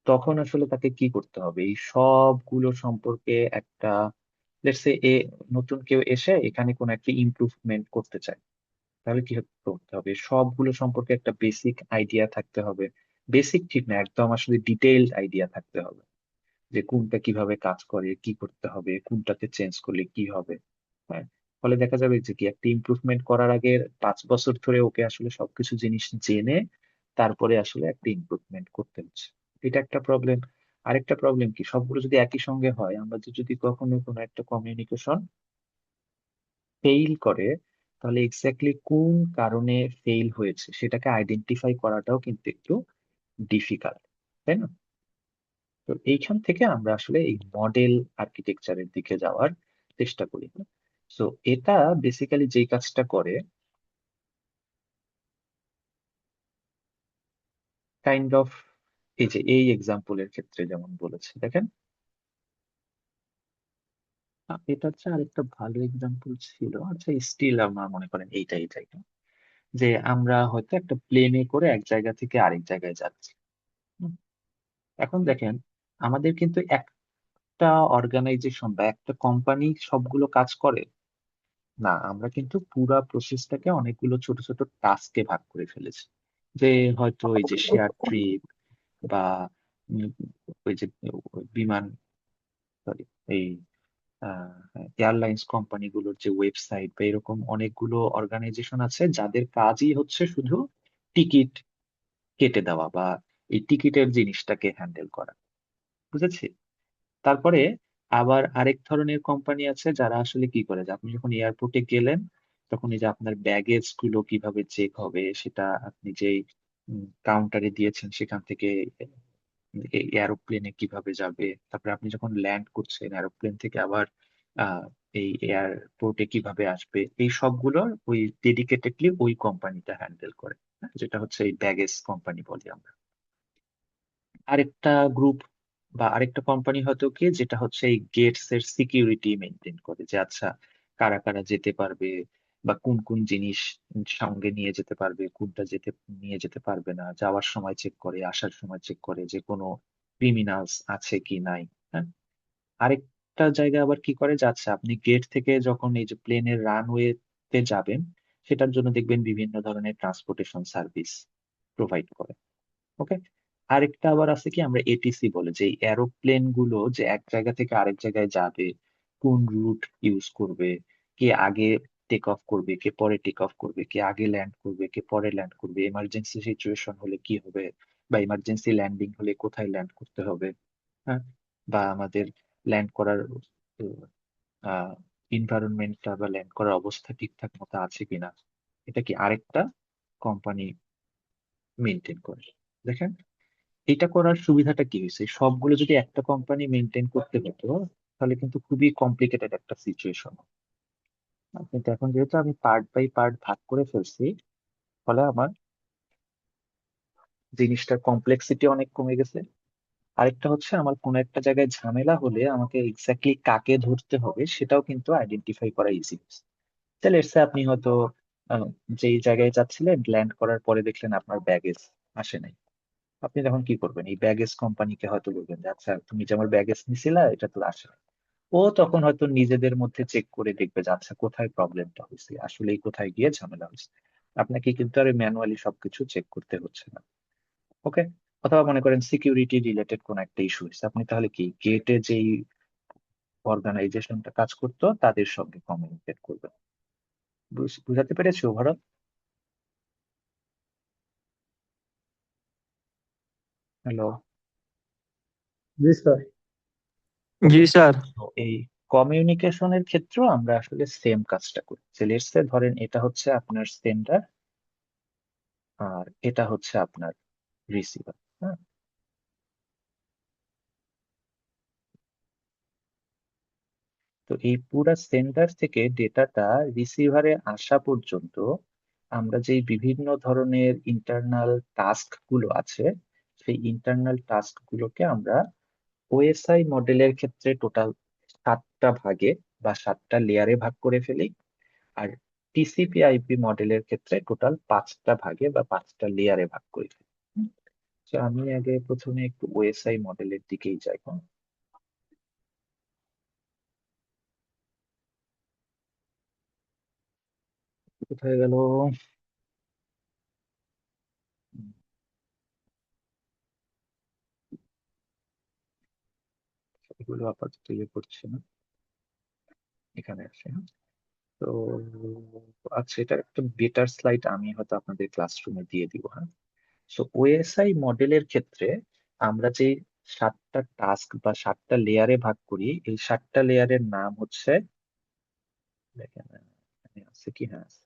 তখন আসলে তাকে কি করতে হবে, এই সবগুলো সম্পর্কে একটা, লেটস সে এ নতুন কেউ এসে এখানে কোনো একটা ইমপ্রুভমেন্ট করতে চায়, তাহলে কি করতে হবে, সবগুলো সম্পর্কে একটা বেসিক আইডিয়া থাকতে হবে। বেসিক ঠিক না, একদম আসলে ডিটেইলড আইডিয়া থাকতে হবে, যে কোনটা কিভাবে কাজ করে, কি করতে হবে, কোনটাতে চেঞ্জ করলে কি হবে। হ্যাঁ, ফলে দেখা যাবে যে কি একটা ইমপ্রুভমেন্ট করার আগে 5 বছর ধরে ওকে আসলে সবকিছু জিনিস জেনে তারপরে আসলে একটা ইমপ্রুভমেন্ট করতে হচ্ছে। এটা একটা প্রবলেম। আরেকটা প্রবলেম কি, সবগুলো যদি একই সঙ্গে হয়, আমরা যদি কখনো কোনো একটা কমিউনিকেশন ফেইল করে, তাহলে এক্স্যাক্টলি কোন কারণে ফেইল হয়েছে সেটাকে আইডেন্টিফাই করাটাও কিন্তু একটু ডিফিকাল্ট, তাই না? তো এইখান থেকে আমরা আসলে এই মডেল আর্কিটেকচারের দিকে যাওয়ার চেষ্টা করি। তো এটা বেসিক্যালি যেই কাজটা করে, কাইন্ড অফ, এই যে এই এক্সাম্পলের ক্ষেত্রে যেমন বলেছে দেখেন, এটা হচ্ছে আরেকটা ভালো এক্সাম্পল ছিল। আচ্ছা, স্টিল আমার মনে করেন এইটাই যে আমরা হয়তো একটা প্লেনে করে এক জায়গা থেকে আরেক জায়গায় যাচ্ছি। হুম, এখন দেখেন, আমাদের কিন্তু একটা অর্গানাইজেশন বা একটা কোম্পানি সবগুলো কাজ করে না, আমরা কিন্তু পুরা প্রসেসটাকে অনেকগুলো ছোট ছোট টাস্কে ভাগ করে ফেলেছি। যে হয়তো এই যে শেয়ার ট্রিপ বা উম, ওই যে বিমান, সরি, এই এয়ারলাইন্স কোম্পানিগুলোর যে ওয়েবসাইট বা এরকম অনেকগুলো অর্গানাইজেশন আছে যাদের কাজই হচ্ছে শুধু টিকিট কেটে দেওয়া বা এই টিকিটের জিনিসটাকে হ্যান্ডেল করা। বুঝেছি। তারপরে আবার আরেক ধরনের কোম্পানি আছে যারা আসলে কি করে, যে আপনি যখন এয়ারপোর্টে গেলেন তখন এই যে আপনার ব্যাগেজ গুলো কিভাবে চেক হবে, সেটা আপনি যেই কাউন্টারে দিয়েছেন সেখান থেকে এয়ারোপ্লেনে কিভাবে যাবে, তারপরে আপনি যখন ল্যান্ড করছেন এয়ারোপ্লেন থেকে আবার আহ এই এয়ারপোর্টে কিভাবে আসবে, এই সবগুলো ওই ডেডিকেটেডলি ওই কোম্পানিটা হ্যান্ডেল করে। হ্যাঁ, যেটা হচ্ছে এই ব্যাগেজ কোম্পানি বলি আমরা। আরেকটা গ্রুপ বা আরেকটা কোম্পানি হয়তো কি, যেটা হচ্ছে এই গেটস এর সিকিউরিটি মেনটেন করে, যে আচ্ছা কারা কারা যেতে পারবে বা কোন কোন জিনিস সঙ্গে নিয়ে যেতে পারবে, কোনটা নিয়ে যেতে পারবে না, যাওয়ার সময় চেক করে, আসার সময় চেক করে যে কোনো ক্রিমিনালস আছে কি নাই। হ্যাঁ, আরেকটা জায়গা আবার কি করে, যে আচ্ছা আপনি গেট থেকে যখন এই যে প্লেনের রানওয়ে তে যাবেন, সেটার জন্য দেখবেন বিভিন্ন ধরনের ট্রান্সপোর্টেশন সার্ভিস প্রোভাইড করে। ওকে। আরেকটা আবার আছে কি, আমরা এটিসি বলে, যে এরোপ্লেন গুলো যে এক জায়গা থেকে আরেক জায়গায় যাবে, কোন রুট ইউজ করবে, কে আগে টেক অফ করবে, কে পরে টেক অফ করবে, কে আগে ল্যান্ড করবে, কে পরে ল্যান্ড করবে, এমার্জেন্সি সিচুয়েশন হলে কি হবে, বা ইমার্জেন্সি ল্যান্ডিং হলে কোথায় ল্যান্ড করতে হবে। হ্যাঁ, বা আমাদের ল্যান্ড করার ইনভায়রনমেন্টটা বা ল্যান্ড করার অবস্থা ঠিকঠাক মতো আছে কিনা, এটা কি আরেকটা কোম্পানি মেনটেন করে। দেখেন, এটা করার সুবিধাটা কি হয়েছে, সবগুলো যদি একটা কোম্পানি মেনটেন করতে হতো তাহলে কিন্তু খুবই কমপ্লিকেটেড একটা সিচুয়েশন। কিন্তু এখন যেহেতু আমি পার্ট বাই পার্ট ভাগ করে ফেলছি, ফলে আমার জিনিসটার কমপ্লেক্সিটি অনেক কমে গেছে। আরেকটা হচ্ছে, আমার কোনো একটা জায়গায় ঝামেলা হলে আমাকে এক্স্যাক্টলি কাকে ধরতে হবে সেটাও কিন্তু আইডেন্টিফাই করা ইজি হচ্ছে। তাহলে এসে আপনি হয়তো আহ, যেই জায়গায় যাচ্ছিলেন, ল্যান্ড করার পরে দেখলেন আপনার ব্যাগেজ আসে নাই। আপনি তখন কি করবেন, এই ব্যাগেজ কোম্পানিকে হয়তো বলবেন যে আচ্ছা তুমি যে আমার ব্যাগেজ নিছিলা এটা তো আসে নাই। ও তখন হয়তো নিজেদের মধ্যে চেক করে দেখবে যে আচ্ছা কোথায় প্রবলেমটা হয়েছে, আসলেই কোথায় গিয়ে ঝামেলা হয়েছে। আপনাকে কিন্তু আর ম্যানুয়ালি সবকিছু চেক করতে হচ্ছে না। ওকে। অথবা মনে করেন সিকিউরিটি রিলেটেড কোন একটা ইস্যু হয়েছে, আপনি তাহলে কি গেটে যেই অর্গানাইজেশনটা কাজ করতো তাদের সঙ্গে কমিউনিকেট করবেন। বুঝাতে পেরেছি ওভারঅল? হ্যালো। জি স্যার। ওকে। জি স্যার। তো এই কমিউনিকেশনের ক্ষেত্রেও আমরা আসলে সেম কাজটা করি। যে লেটস সে ধরেন এটা হচ্ছে আপনার সেন্ডার আর এটা হচ্ছে আপনার রিসিভার। হ্যাঁ, তো এই পুরা সেন্ডার থেকে ডেটাটা রিসিভারে আসা পর্যন্ত আমরা যেই বিভিন্ন ধরনের ইন্টারনাল টাস্ক গুলো আছে, সেই ইন্টারনাল টাস্ক গুলোকে আমরা ওএসআই মডেলের ক্ষেত্রে টোটাল 7টা ভাগে বা 7টা লেয়ারে ভাগ করে ফেলি। আর টিসিপি আইপি মডেলের ক্ষেত্রে টোটাল 5টা ভাগে বা 5টা লেয়ারে ভাগ করে ফেলি। তো আমি আগে প্রথমে একটু ওএসআই মডেলের দিকেই যাই। কোথায় গেল? এগুলো আপাতত ইয়ে করছি না, এখানে আসে। হ্যাঁ, তো আচ্ছা, এটা একটা বেটার স্লাইড আমি হয়তো আপনাদের ক্লাসরুমে দিয়ে দিব। হ্যাঁ, সো ওএসআই মডেলের ক্ষেত্রে আমরা যে 7টা টাস্ক বা 7টা লেয়ারে ভাগ করি, এই 7টা লেয়ারের নাম হচ্ছে, দেখেন এখানে আছে কি, হ্যাঁ আছে।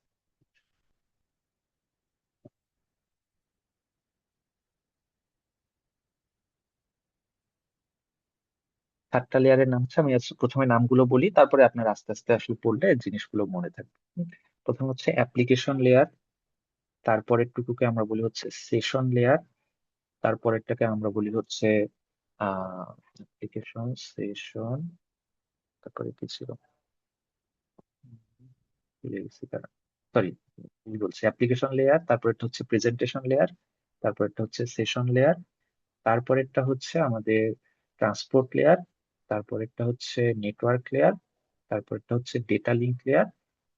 7টা লেয়ারের নাম হচ্ছে, আমি প্রথমে নামগুলো বলি, তারপরে আপনার আস্তে আস্তে আসলে পড়লে জিনিসগুলো মনে থাকবে। প্রথম হচ্ছে অ্যাপ্লিকেশন লেয়ার, তারপরের টুকুকে আমরা বলি হচ্ছে সেশন লেয়ার, তারপরেরটাকে আমরা বলি হচ্ছে অ্যাপ্লিকেশন সেশন, তারপরে কি ছিল, ভুলে গেছি, সরি, ভুল বলছি, অ্যাপ্লিকেশন লেয়ার, তারপরেরটা হচ্ছে প্রেজেন্টেশন লেয়ার, তারপরেরটা হচ্ছে সেশন লেয়ার, তারপরেরটা হচ্ছে আমাদের ট্রান্সপোর্ট লেয়ার, তারপরেরটা হচ্ছে নেটওয়ার্ক লেয়ার, তারপরেরটা হচ্ছে ডেটা লিঙ্ক লেয়ার,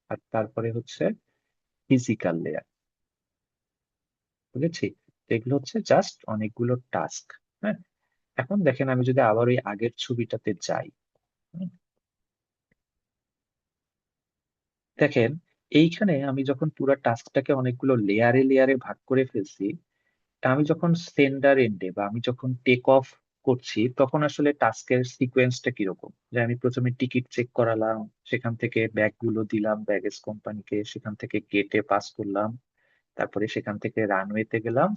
আর তারপরে হচ্ছে ফিজিক্যাল লেয়ার। বুঝেছি? তো এগুলো হচ্ছে জাস্ট অনেকগুলো টাস্ক। হ্যাঁ, এখন দেখেন আমি যদি আবার ওই আগের ছবিটাতে যাই, হুম, দেখেন এইখানে আমি যখন পুরো টাস্কটাকে অনেকগুলো লেয়ারে লেয়ারে ভাগ করে ফেলছি, আমি যখন সেন্ডার এন্ডে বা আমি যখন টেক অফ করছি, তখন আসলে টাস্কের সিকোয়েন্সটা কিরকম, যে আমি প্রথমে টিকিট চেক করালাম, সেখান থেকে ব্যাগ গুলো দিলাম ব্যাগেজ কোম্পানিকে, সেখান থেকে গেটে পাস করলাম, তারপরে সেখান থেকে রানওয়েতে গেলাম,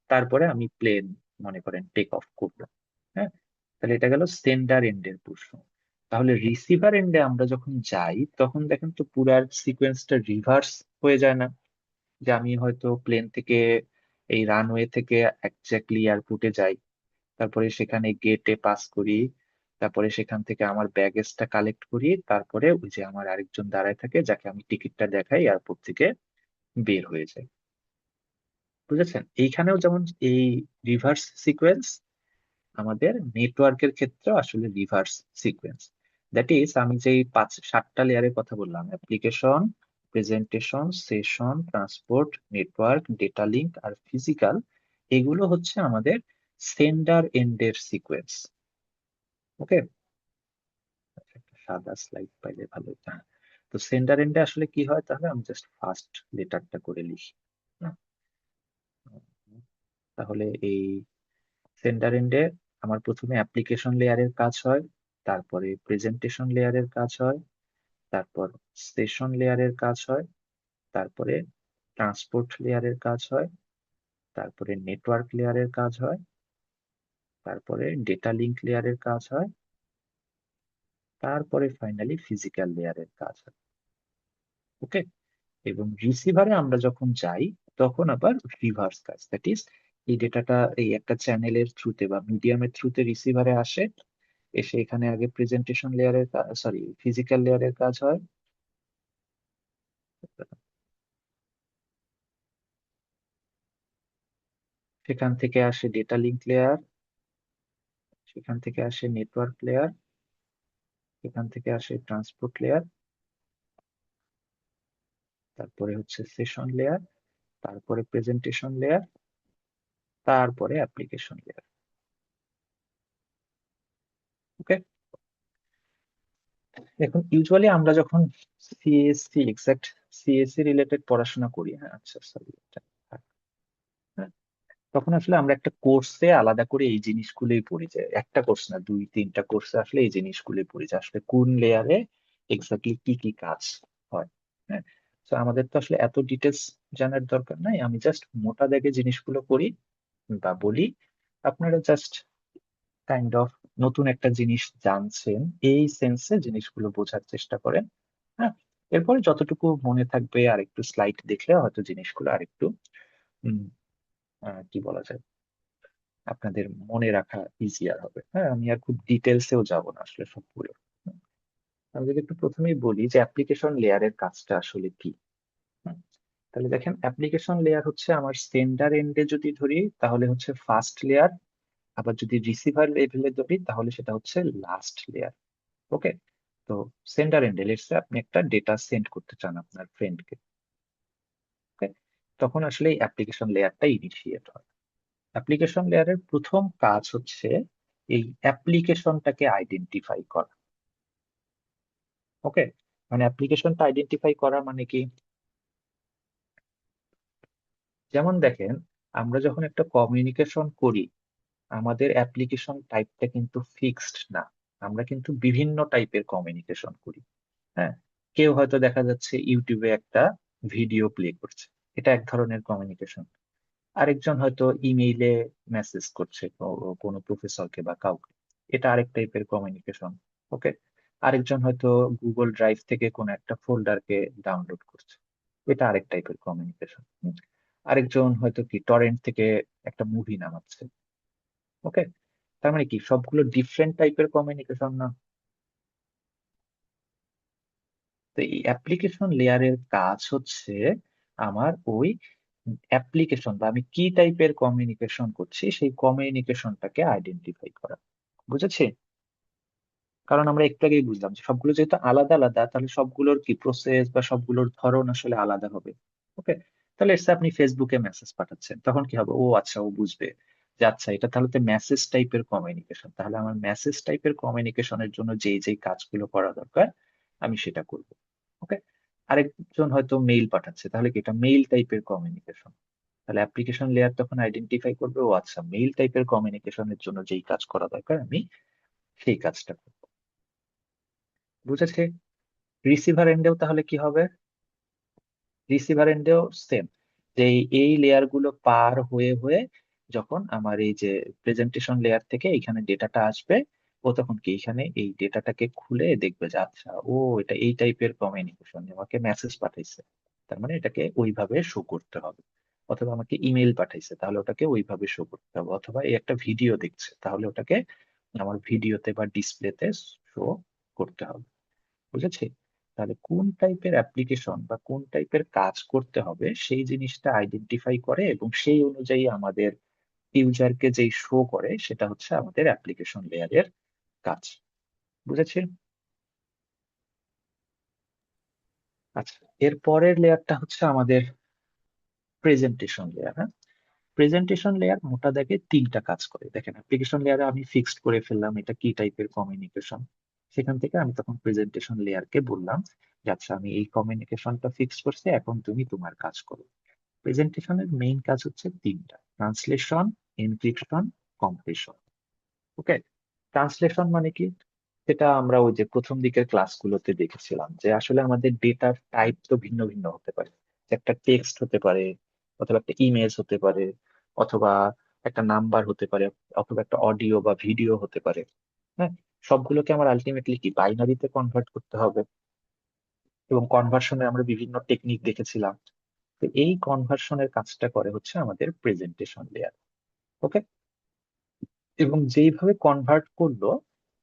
তারপরে আমি প্লেন মনে করেন টেক অফ করলাম। হ্যাঁ, তাহলে এটা গেল সেন্ডার এন্ডের প্রশ্ন। তাহলে রিসিভার এন্ডে আমরা যখন যাই, তখন দেখেন তো পুরার সিকোয়েন্সটা রিভার্স হয়ে যায় না, যে আমি হয়তো প্লেন থেকে এই রানওয়ে থেকে একজাক্টলি এয়ারপোর্টে যাই, তারপরে সেখানে গেটে পাস করি, তারপরে সেখান থেকে আমার ব্যাগেজটা কালেক্ট করি, তারপরে ওই যে আমার আরেকজন দাঁড়ায় থাকে যাকে আমি টিকিটটা দেখাই, এয়ারপোর্ট থেকে বের হয়ে যায়। বুঝেছেন? এইখানেও যেমন এই রিভার্স সিকোয়েন্স, আমাদের নেটওয়ার্কের ক্ষেত্রে আসলে রিভার্স সিকোয়েন্স। দ্যাট ইজ, আমি যে 7টা লেয়ারের কথা বললাম, application, presentation, session, transport, network, data link আর ফিজিক্যাল, এগুলো হচ্ছে আমাদের সেন্ডার এন্ডের সিকোয়েন্স। ওকে, একটা সাদা স্লাইড পাইলে ভালো হতো। হ্যাঁ, তো সেন্ডার এন্ডে আসলে কি হয়, তাহলে আমি জাস্ট ফার্স্ট লেটারটা করে লিখি। হ্যাঁ, তাহলে এই সেন্টার এন্ডে আমার প্রথমে অ্যাপ্লিকেশন লেয়ারের কাজ হয়, তারপরে প্রেজেন্টেশন লেয়ারের কাজ হয়, তারপর সেশন লেয়ারের কাজ হয়, তারপরে ট্রান্সপোর্ট লেয়ারের কাজ হয়, তারপরে নেটওয়ার্ক লেয়ারের কাজ হয়, তারপরে ডেটা লিঙ্ক লেয়ারের কাজ হয়, তারপরে ফাইনালি ফিজিক্যাল লেয়ারের কাজ হয়। ওকে, এবং রিসিভারে আমরা যখন যাই, তখন আবার রিভার্স কাজ, দ্যাট ইজ এই ডেটাটা এই একটা চ্যানেলের থ্রুতে বা মিডিয়ামের থ্রুতে রিসিভারে আসে, এসে এখানে আগে প্রেজেন্টেশন লেয়ারের, সরি ফিজিক্যাল লেয়ারের কাজ হয়, সেখান থেকে আসে ডেটা লিঙ্ক লেয়ার, সেখান থেকে আসে নেটওয়ার্ক লেয়ার, সেখান থেকে আসে ট্রান্সপোর্ট লেয়ার, তারপরে হচ্ছে সেশন লেয়ার, তারপরে প্রেজেন্টেশন লেয়ার, তারপরে অ্যাপ্লিকেশন লেয়ার। ওকে, এখন ইউজুয়ালি আমরা যখন সিএসসি, এক্সাক্ট সিএসসি রিলেটেড পড়াশোনা করি, হ্যাঁ আচ্ছা সরি, তখন আসলে আমরা একটা কোর্সে আলাদা করে এই জিনিসগুলোই পড়ি, যে একটা কোর্স না, 2-3টা কোর্সে আসলে এই জিনিসগুলোই পড়ি, যে আসলে কোন লেয়ারে এক্স্যাক্টলি কি কি কাজ হয়। হ্যাঁ, তো আমাদের তো আসলে এত ডিটেলস জানার দরকার নাই, আমি জাস্ট মোটা দাগে জিনিসগুলো করি বা বলি, আপনারা জাস্ট কাইন্ড অফ নতুন একটা জিনিস জানছেন এই সেন্সে জিনিসগুলো বোঝার চেষ্টা করেন। হ্যাঁ, এরপরে যতটুকু মনে থাকবে আর একটু স্লাইড দেখলে হয়তো জিনিসগুলো আরেকটু উম, কি বলা যায়, আপনাদের মনে রাখা ইজিয়ার হবে। হ্যাঁ, আমি আর খুব ডিটেলসেও যাব না আসলে সবগুলো। হুম, আমি যদি একটু প্রথমেই বলি যে অ্যাপ্লিকেশন লেয়ারের কাজটা আসলে কি। হুম, তাহলে দেখেন অ্যাপ্লিকেশন লেয়ার হচ্ছে আমার সেন্ডার এন্ডে যদি ধরি তাহলে হচ্ছে ফার্স্ট লেয়ার, আবার যদি রিসিভার লেভেলে ধরি তাহলে সেটা হচ্ছে লাস্ট লেয়ার। ওকে, তো সেন্ডার এন্ডে লেটস আপনি একটা ডেটা সেন্ড করতে চান আপনার ফ্রেন্ডকে। ওকে, তখন আসলে এই অ্যাপ্লিকেশন লেয়ারটা ইনিশিয়েট হয়। অ্যাপ্লিকেশন লেয়ারের প্রথম কাজ হচ্ছে এই অ্যাপ্লিকেশনটাকে আইডেন্টিফাই করা। ওকে, মানে অ্যাপ্লিকেশনটা আইডেন্টিফাই করা মানে কি, যেমন দেখেন, আমরা যখন একটা কমিউনিকেশন করি, আমাদের অ্যাপ্লিকেশন টাইপটা কিন্তু ফিক্সড না। আমরা কিন্তু বিভিন্ন টাইপের কমিউনিকেশন করি। হ্যাঁ, কেউ হয়তো দেখা যাচ্ছে ইউটিউবে একটা ভিডিও প্লে করছে, এটা এক ধরনের কমিউনিকেশন। আরেকজন হয়তো ইমেইলে মেসেজ করছে কোনো প্রফেসরকে বা কাউকে, এটা আরেক টাইপের কমিউনিকেশন। ওকে, আরেকজন হয়তো গুগল ড্রাইভ থেকে কোনো একটা ফোল্ডারকে ডাউনলোড করছে, এটা আরেক টাইপের কমিউনিকেশন। আরেকজন হয়তো কি টরেন্ট থেকে একটা মুভি নামাচ্ছে। ওকে, তার মানে কি সবগুলো ডিফারেন্ট টাইপের কমিউনিকেশন না? তো এই অ্যাপ্লিকেশন লেয়ারের কাজ হচ্ছে আমার ওই অ্যাপ্লিকেশন বা আমি কি টাইপের কমিউনিকেশন করছি সেই কমিউনিকেশনটাকে আইডেন্টিফাই করা। বুঝেছি? কারণ আমরা একটু আগেই বুঝলাম যে সবগুলো যেহেতু আলাদা আলাদা, তাহলে সবগুলোর কি প্রসেস বা সবগুলোর ধরন আসলে আলাদা হবে। ওকে, তাহলে এসে আপনি ফেসবুকে মেসেজ পাঠাচ্ছেন, তখন কি হবে, ও আচ্ছা ও বুঝবে যে আচ্ছা এটা তাহলে তো মেসেজ টাইপের কমিউনিকেশন, তাহলে আমার মেসেজ টাইপের কমিউনিকেশনের জন্য যেই যেই কাজগুলো করা দরকার আমি সেটা করব। ওকে, আরেকজন হয়তো মেইল পাঠাচ্ছে, তাহলে কি এটা মেইল টাইপের কমিউনিকেশন, তাহলে অ্যাপ্লিকেশন লেয়ার তখন আইডেন্টিফাই করবে ও আচ্ছা মেইল টাইপের কমিউনিকেশনের জন্য যেই কাজ করা দরকার আমি সেই কাজটা করবো। বুঝেছে? রিসিভার এন্ডেও তাহলে কি হবে? রিসিভার এন্ডেও সেম, যে এই লেয়ার গুলো পার হয়ে হয়ে যখন আমার এই যে প্রেজেন্টেশন লেয়ার থেকে এখানে ডেটাটা আসবে, ও তখন কি এখানে এই ডেটাটাকে খুলে দেখবে যে আচ্ছা ও এটা এই টাইপের কমিউনিকেশন, আমাকে মেসেজ পাঠাইছে, তার মানে এটাকে ওইভাবে শো করতে হবে। অথবা আমাকে ইমেল পাঠাইছে, তাহলে ওটাকে ওইভাবে শো করতে হবে। অথবা এই একটা ভিডিও দেখছে, তাহলে ওটাকে আমার ভিডিওতে বা ডিসপ্লেতে শো করতে হবে। বুঝেছি? তাহলে কোন টাইপের অ্যাপ্লিকেশন বা কোন টাইপের কাজ করতে হবে সেই জিনিসটা আইডেন্টিফাই করে এবং সেই অনুযায়ী আমাদের ইউজারকে যেই শো করে সেটা হচ্ছে আমাদের অ্যাপ্লিকেশন লেয়ারের কাজ। বুঝেছি? আচ্ছা, এর পরের লেয়ারটা হচ্ছে আমাদের প্রেজেন্টেশন লেয়ার। হ্যাঁ, প্রেজেন্টেশন লেয়ার মোটা দাগে তিনটা কাজ করে। দেখেন, অ্যাপ্লিকেশন লেয়ারে আমি ফিক্সড করে ফেললাম এটা কি টাইপের কমিউনিকেশন, সেখান থেকে আমি তখন প্রেজেন্টেশন লেয়ারকে বললাম যে আচ্ছা আমি এই কমিউনিকেশনটা ফিক্স করছি, এখন তুমি তোমার কাজ করো। প্রেজেন্টেশনের মেইন কাজ হচ্ছে তিনটা: ট্রান্সলেশন, এনক্রিপশন, কম্প্রেশন। ওকে, ট্রান্সলেশন মানে কি, সেটা আমরা ওই যে প্রথম দিকের ক্লাসগুলোতে দেখেছিলাম যে আসলে আমাদের ডেটার টাইপ তো ভিন্ন ভিন্ন হতে পারে। একটা টেক্সট হতে পারে, অথবা একটা ইমেজ হতে পারে, অথবা একটা নাম্বার হতে পারে, অথবা একটা অডিও বা ভিডিও হতে পারে। হ্যাঁ, সবগুলোকে আমার আলটিমেটলি কি বাইনারিতে কনভার্ট করতে হবে, এবং কনভার্সনে আমরা বিভিন্ন টেকনিক দেখেছিলাম। তো এই কনভার্সনের কাজটা করে হচ্ছে আমাদের প্রেজেন্টেশন লেয়ার। ওকে, এবং যেইভাবে কনভার্ট করলো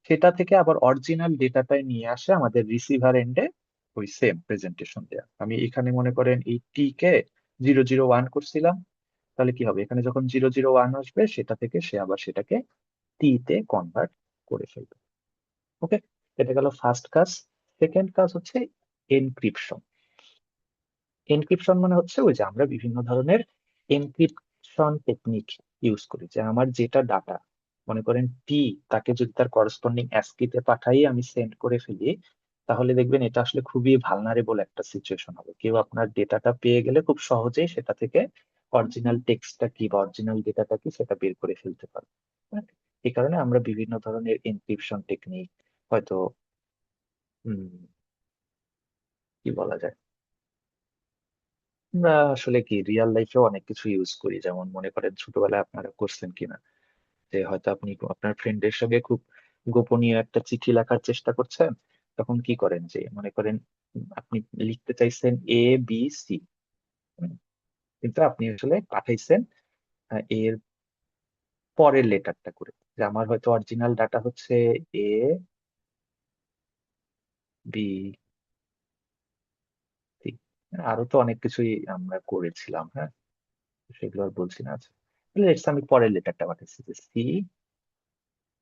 সেটা থেকে আবার অরিজিনাল ডেটাটাই নিয়ে আসে আমাদের রিসিভার এন্ডে, ওই সেম প্রেজেন্টেশন লেয়ার। আমি এখানে মনে করেন এই টি কে 001 করছিলাম, তাহলে কি হবে, এখানে যখন 001 আসবে সেটা থেকে সে আবার সেটাকে টি তে কনভার্ট করে ফেলবে। ওকে, এটা গেল ফার্স্ট কাজ। সেকেন্ড কাজ হচ্ছে এনক্রিপশন। এনক্রিপশন মানে হচ্ছে ওই যে আমরা বিভিন্ন ধরনের এনক্রিপশন টেকনিক ইউজ করি, যে আমার যেটা ডাটা, মনে করেন টি, তাকে যদি তার করেসপন্ডিং অ্যাসকিতে পাঠাই আমি সেন্ড করে ফেলি, তাহলে দেখবেন এটা আসলে খুবই ভালনারেবল একটা সিচুয়েশন হবে। কেউ আপনার ডেটাটা পেয়ে গেলে খুব সহজেই সেটা থেকে অরিজিনাল টেক্সটটা কি বা অরিজিনাল ডেটাটা কি সেটা বের করে ফেলতে পারবে। হ্যাঁ? এই কারণে আমরা বিভিন্ন ধরনের এনক্রিপশন টেকনিক হয়তো কি বলা যায়, আমরা আসলে কি রিয়েল লাইফেও অনেক কিছু ইউজ করি। যেমন মনে করেন ছোটবেলায় আপনারা করছেন কিনা, যে হয়তো আপনি আপনার ফ্রেন্ডের সঙ্গে খুব গোপনীয় একটা চিঠি লেখার চেষ্টা করছেন, তখন কি করেন, যে মনে করেন আপনি লিখতে চাইছেন ABC, কিন্তু আপনি আসলে পাঠাইছেন এর পরের লেটারটা করে, যে আমার হয়তো অরিজিনাল ডাটা হচ্ছে ABC। আরো তো অনেক কিছুই আমরা করেছিলাম। হ্যাঁ, সেগুলো আর বলছি না। আচ্ছা, তাহলে let's say আমি পরের লেটারটা পাঠাচ্ছি যে C,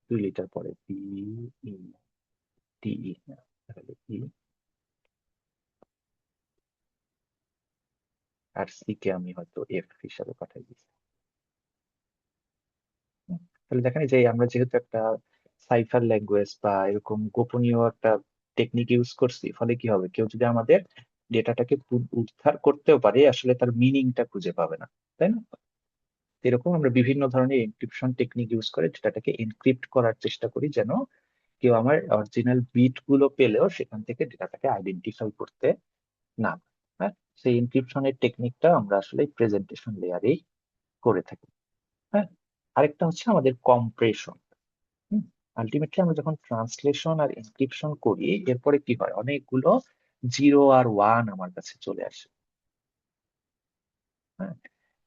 2 লিটার পরে DE, তাহলে ই, আর সি কে আমি হয়তো F হিসাবে পাঠাই দিচ্ছি। হুম, তাহলে দেখেন এই যে আমরা যেহেতু একটা সাইফার ল্যাঙ্গুয়েজ বা এরকম গোপনীয় একটা টেকনিক ইউজ করছি, ফলে কি হবে, কেউ যদি আমাদের ডেটাটাকে উদ্ধার করতেও পারে, আসলে তার মিনিংটা খুঁজে পাবে না, তাই না? এরকম আমরা বিভিন্ন ধরনের এনক্রিপশন টেকনিক ইউজ করে ডেটাটাকে এনক্রিপ্ট করার চেষ্টা করি, যেন কেউ আমার অরিজিনাল বিট গুলো পেলেও সেখান থেকে ডেটাটাকে আইডেন্টিফাই করতে না পারে। হ্যাঁ, সেই এনক্রিপশনের টেকনিকটা আমরা আসলে প্রেজেন্টেশন লেয়ারেই করে থাকি। হ্যাঁ, আরেকটা হচ্ছে আমাদের কম্প্রেশন। আলটিমেটলি আমরা যখন ট্রান্সলেশন আর এনক্রিপশন করি, এরপরে কি হয়, অনেকগুলো জিরো আর ওয়ান আমার কাছে চলে আসে। হ্যাঁ,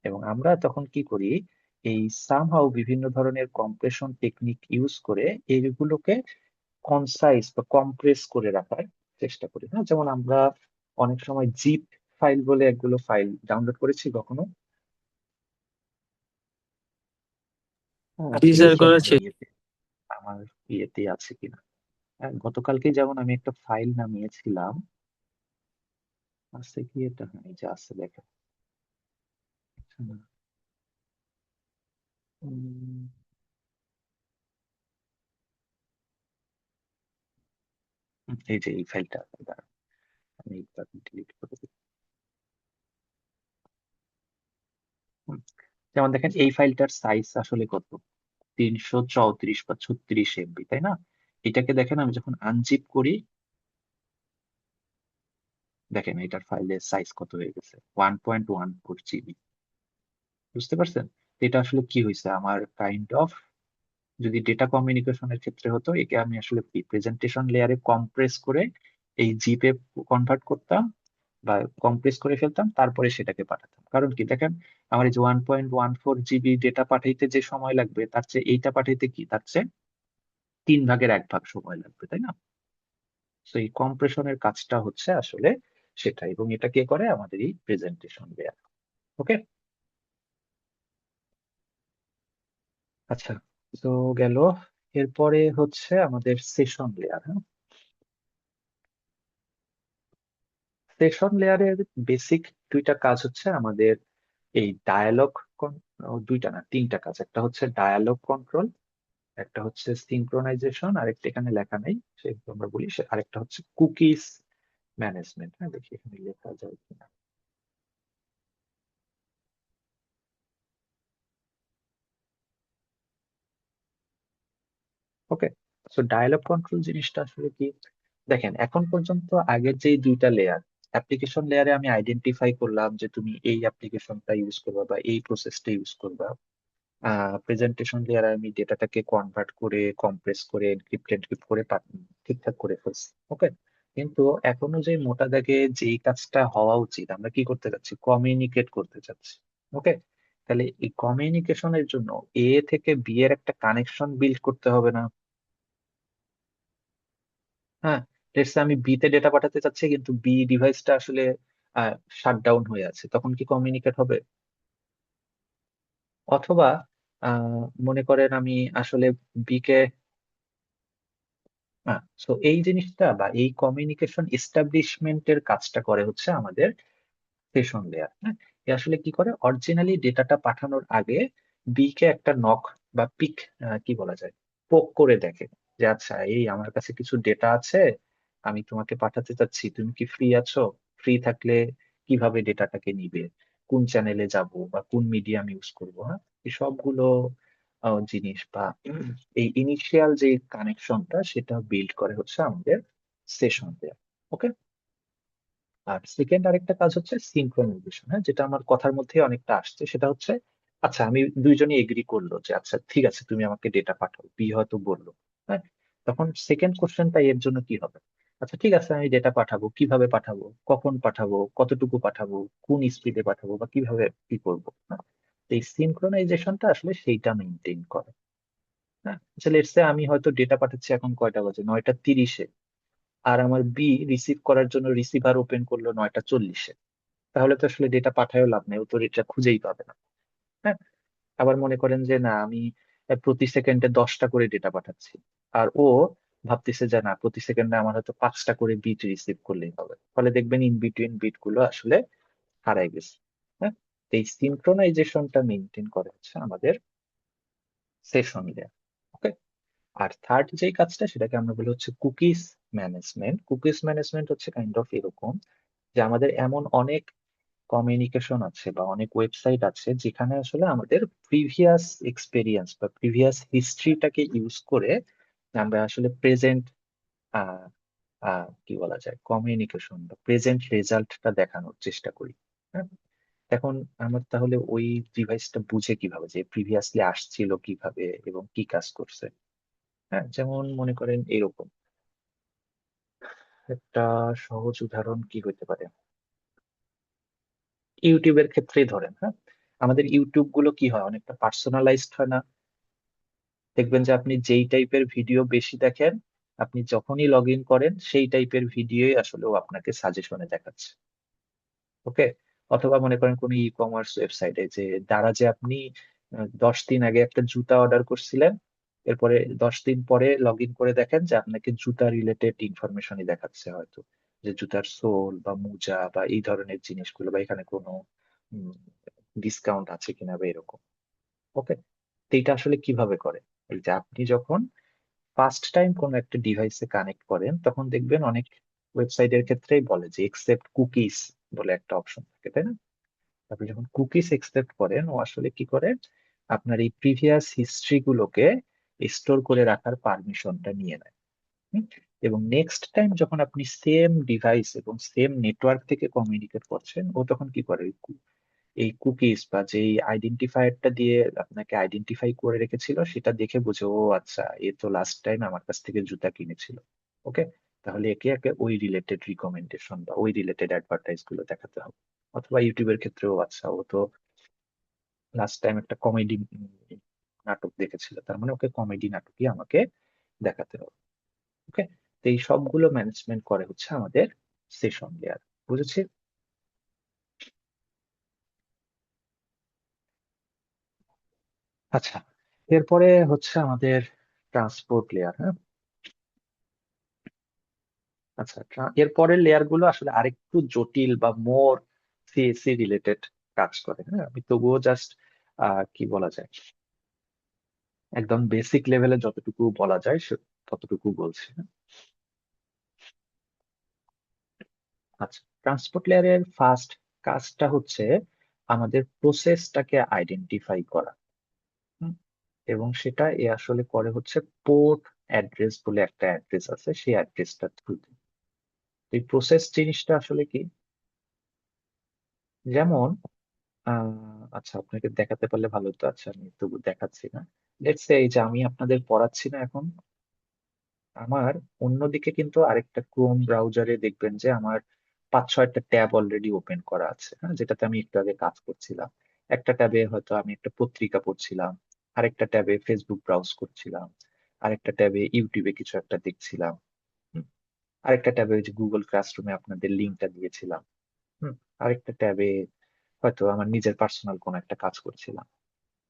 এবং আমরা তখন কি করি, এই সামহাউ বিভিন্ন ধরনের কম্প্রেশন টেকনিক ইউজ করে এইগুলোকে কনসাইজ বা কম্প্রেস করে রাখার চেষ্টা করি। হ্যাঁ, যেমন আমরা অনেক সময় জিপ ফাইল বলে একগুলো ফাইল ডাউনলোড করেছি কখনো। জি দেখি স্যার, আমার করেছি। আমার ইয়েতে আছে কিনা। হ্যাঁ, গতকালকে যেমন আমি একটা ফাইল নামিয়েছিলাম, আছে কি এটা, হ্যাঁ এই যে আছে, দেখেন। উম, এই যে এই ফাইলটা, দাঁড়ান, আমি এটা ডিলিট করে দিই। হুম, যেমন দেখেন এই ফাইলটার সাইজ আসলে কত, 334 বা 36 MB, তাই না? এটাকে দেখেন আমি যখন আনজিপ করি, দেখেন এটার ফাইলের সাইজ কত হয়ে গেছে, 1.14 GB। বুঝতে পারছেন? তো এটা আসলে কি হয়েছে, আমার কাইন্ড অফ, যদি ডেটা কমিউনিকেশনের ক্ষেত্রে হতো, একে আমি আসলে প্রেজেন্টেশন লেয়ারে কম্প্রেস করে এই জিপে কনভার্ট করতাম বা কম্প্রেস করে ফেলতাম, তারপরে সেটাকে পাঠাতাম। কারণ কি দেখেন, আমার এই যে 1.14 GB ডেটা পাঠাইতে যে সময় লাগবে, তার চেয়ে এইটা পাঠাইতে কি, তার চেয়ে 1/3 সময় লাগবে, তাই না? তো এই কম্প্রেশনের কাজটা হচ্ছে আসলে সেটা, এবং এটা কে করে, আমাদের এই প্রেজেন্টেশন লেয়ার। ওকে, আচ্ছা, তো গেল। এরপরে হচ্ছে আমাদের সেশন লেয়ার। হ্যাঁ, সেশন লেয়ারের বেসিক দুইটা কাজ হচ্ছে আমাদের, এই ডায়ালগ, দুইটা না তিনটা কাজ, একটা হচ্ছে ডায়ালগ কন্ট্রোল, একটা হচ্ছে সিঙ্ক্রোনাইজেশন, আরেকটা এখানে লেখা নেই সেগুলো আমরা বলি, আরেকটা হচ্ছে কুকিজ ম্যানেজমেন্ট। হ্যাঁ, দেখি এখানে লেখা যায় কিনা। ওকে, সো ডায়ালগ কন্ট্রোল জিনিসটা আসলে কি, দেখেন এখন পর্যন্ত আগের যে দুইটা লেয়ার, অ্যাপ্লিকেশন লেয়ারে আমি আইডেন্টিফাই করলাম যে তুমি এই অ্যাপ্লিকেশনটা ইউজ করবা বা এই প্রসেসটা ইউজ করবা। প্রেজেন্টেশন লেয়ারে আমি ডেটাটাকে কনভার্ট করে কম্প্রেস করে এনক্রিপ্ট এনক্রিপ্ট করে ঠিকঠাক করে ফেলছি। ওকে, কিন্তু এখনো যে মোটা দাগে যেই কাজটা হওয়া উচিত, আমরা কি করতে চাচ্ছি, কমিউনিকেট করতে চাচ্ছি। ওকে, তাহলে এই কমিউনিকেশনের জন্য এ থেকে বি এর একটা কানেকশন বিল্ড করতে হবে না? হ্যাঁ, লেটস সে আমি বি তে ডেটা পাঠাতে চাচ্ছি, কিন্তু বি ডিভাইসটা আসলে শাট ডাউন হয়ে আছে, তখন কি কমিউনিকেট হবে? অথবা মনে করেন আমি আসলে বি কে, হ্যাঁ, তো এই জিনিসটা বা এই কমিউনিকেশন এস্টাবলিশমেন্টের কাজটা করে হচ্ছে আমাদের সেশন লেয়ার। হ্যাঁ, এ আসলে কি করে, অরিজিনালি ডেটাটা পাঠানোর আগে বি কে একটা নক বা পিক, কি বলা যায়, পোক করে দেখে যে আচ্ছা এই আমার কাছে কিছু ডেটা আছে, আমি তোমাকে পাঠাতে চাচ্ছি, তুমি কি ফ্রি আছো? ফ্রি থাকলে কিভাবে ডেটাটাকে নিবে, কোন চ্যানেলে যাব বা কোন মিডিয়াম ইউজ করবো। হ্যাঁ, এই সবগুলো জিনিস বা এই ইনিশিয়াল যে কানেকশনটা, সেটা বিল্ড করে হচ্ছে আমাদের সেশন লেয়ার। ওকে, আর সেকেন্ড আরেকটা কাজ হচ্ছে সিনক্রোনাইজেশন। হ্যাঁ, যেটা আমার কথার মধ্যে অনেকটা আসছে, সেটা হচ্ছে আচ্ছা আমি দুইজনই এগ্রি করলো যে আচ্ছা ঠিক আছে তুমি আমাকে ডেটা পাঠাও, বি হয়তো বললো। হ্যাঁ, তখন সেকেন্ড কোশ্চেনটা এর জন্য কি হবে, আচ্ছা ঠিক আছে আমি ডেটা পাঠাবো, কিভাবে পাঠাবো, কখন পাঠাবো, কতটুকু পাঠাবো, কোন স্পিডে পাঠাবো বা কিভাবে কি করবো। হ্যাঁ, তো এই সিনক্রোনাইজেশনটা আসলে সেইটা মেনটেন করে। হ্যাঁ, আচ্ছা লেটস সে আমি হয়তো ডেটা পাঠাচ্ছি এখন কয়টা বাজে, 9টা 30-এ, আর আমার বি রিসিভ করার জন্য রিসিভার ওপেন করলো 9টা 40-এ, তাহলে তো আসলে ডেটা পাঠায়ও লাভ নেই, ও তো ডেটা খুঁজেই পাবে না। হ্যাঁ, আবার মনে করেন যে না আমি প্রতি সেকেন্ডে 10টা করে ডেটা পাঠাচ্ছি, আর ও ভাবতেছে যে না প্রতি সেকেন্ডে আমার হয়তো 5টা করে বিট রিসিভ করলেই হবে, ফলে দেখবেন ইন বিটুইন বিট গুলো আসলে হারাই গেছে। হ্যাঁ, তো এই সিনক্রোনাইজেশনটা মেনটেন করে হচ্ছে আমাদের সেশন লেয়ার। ওকে। আর থার্ড যেই কাজটা সেটাকে আমরা বলি হচ্ছে কুকিজ ম্যানেজমেন্ট। কুকিজ ম্যানেজমেন্ট হচ্ছে কাইন্ড অফ এরকম যে আমাদের এমন অনেক কমিউনিকেশন আছে বা অনেক ওয়েবসাইট আছে যেখানে আসলে আমাদের প্রিভিয়াস এক্সপেরিয়েন্স বা প্রিভিয়াস হিস্ট্রিটাকে ইউজ করে আমরা আসলে প্রেজেন্ট কি বলা যায় কমিউনিকেশন বা প্রেজেন্ট রেজাল্টটা দেখানোর চেষ্টা করি। হ্যাঁ। এখন আমার তাহলে ওই ডিভাইসটা বুঝে কিভাবে যে প্রিভিয়াসলি আসছিল কিভাবে এবং কি কাজ করছে। হ্যাঁ, যেমন মনে করেন এরকম একটা সহজ উদাহরণ কি হইতে পারে, ইউটিউবের ক্ষেত্রেই ধরেন। হ্যাঁ, আমাদের ইউটিউব গুলো কি হয় অনেকটা পার্সোনালাইজড হয় না? দেখবেন যে আপনি যেই টাইপের ভিডিও বেশি দেখেন, আপনি যখনই লগ ইন করেন সেই টাইপের ভিডিওই আসলে ও আপনাকে সাজেশনে দেখাচ্ছে। ওকে। অথবা মনে করেন কোন ই কমার্স ওয়েবসাইটে যে দ্বারা যে আপনি 10 দিন আগে একটা জুতা অর্ডার করছিলেন, এরপরে 10 দিন পরে লগ ইন করে দেখেন যে আপনাকে জুতা রিলেটেড ইনফরমেশনই দেখাচ্ছে, হয়তো যে জুতার সোল বা মোজা বা এই ধরনের জিনিসগুলো বা এখানে কোনো ডিসকাউন্ট আছে কিনা বা এরকম। ওকে। তো এটা আসলে কিভাবে করে, এই যে আপনি যখন ফার্স্ট টাইম কোনো একটা ডিভাইসে কানেক্ট করেন তখন দেখবেন অনেক ওয়েবসাইটের ক্ষেত্রেই বলে যে একসেপ্ট কুকিজ বলে একটা অপশন থাকে, তাই না? আপনি যখন কুকিজ একসেপ্ট করেন ও আসলে কি করে আপনার এই প্রিভিয়াস হিস্ট্রি গুলোকে স্টোর করে রাখার পারমিশনটা নিয়ে নেয়। হুম? এবং নেক্সট টাইম যখন আপনি সেম ডিভাইস এবং সেম নেটওয়ার্ক থেকে কমিউনিকেট করছেন ও তখন কি করে এই কুকিজ বা যেই আইডেন্টিফায়ারটা দিয়ে আপনাকে আইডেন্টিফাই করে রেখেছিল সেটা দেখে বুঝে ও আচ্ছা এ তো লাস্ট টাইম আমার কাছ থেকে জুতা কিনেছিল। ওকে। তাহলে একে একে ওই রিলেটেড রিকমেন্ডেশন বা ওই রিলেটেড অ্যাডভার্টাইজ গুলো দেখাতে হবে। অথবা ইউটিউবের ক্ষেত্রেও আচ্ছা ও তো লাস্ট টাইম একটা কমেডি নাটক দেখেছিল, তার মানে ওকে কমেডি নাটকই আমাকে দেখাতে হবে। ওকে। তো এই সবগুলো ম্যানেজমেন্ট করে হচ্ছে আমাদের সেশন লেয়ার। বুঝেছি? আচ্ছা, এরপরে হচ্ছে আমাদের ট্রান্সপোর্ট লেয়ার। হ্যাঁ। আচ্ছা, এরপরের লেয়ার গুলো আসলে আরেকটু জটিল বা মোর সিএসসি রিলেটেড কাজ করে। হ্যাঁ, আমি তবুও জাস্ট কি বলা যায় একদম বেসিক লেভেলে যতটুকু বলা যায় ততটুকু বলছি। হ্যাঁ? আচ্ছা, ট্রান্সপোর্ট লেয়ারের ফার্স্ট কাজটা হচ্ছে আমাদের প্রসেসটাকে আইডেন্টিফাই করা। হুম? এবং সেটা এ আসলে করে হচ্ছে পোর্ট অ্যাড্রেস বলে একটা অ্যাড্রেস আছে, সেই অ্যাড্রেসটা থ্রুতে। এই প্রসেস জিনিসটা আসলে কি, যেমন আচ্ছা আপনাকে দেখাতে পারলে ভালো হতো। আচ্ছা আমি তবু দেখাচ্ছি না। লেটস সে এই যে আমি আপনাদের পড়াচ্ছি না এখন, আমার অন্যদিকে কিন্তু আরেকটা ক্রোম ব্রাউজারে দেখবেন যে আমার 5-6টা ট্যাব অলরেডি ওপেন করা আছে, হ্যাঁ, যেটাতে আমি একটু আগে কাজ করছিলাম। একটা ট্যাবে হয়তো আমি একটা পত্রিকা পড়ছিলাম, আরেকটা ট্যাবে ফেসবুক ব্রাউজ করছিলাম, আরেকটা ট্যাবে ইউটিউবে কিছু একটা দেখছিলাম। হুম, আরেকটা ট্যাবে ওই যে গুগল ক্লাসরুমে আপনাদের লিঙ্কটা দিয়েছিলাম। হুম, আরেকটা ট্যাবে হয়তো আমার নিজের পার্সোনাল কোনো একটা কাজ করছিলাম।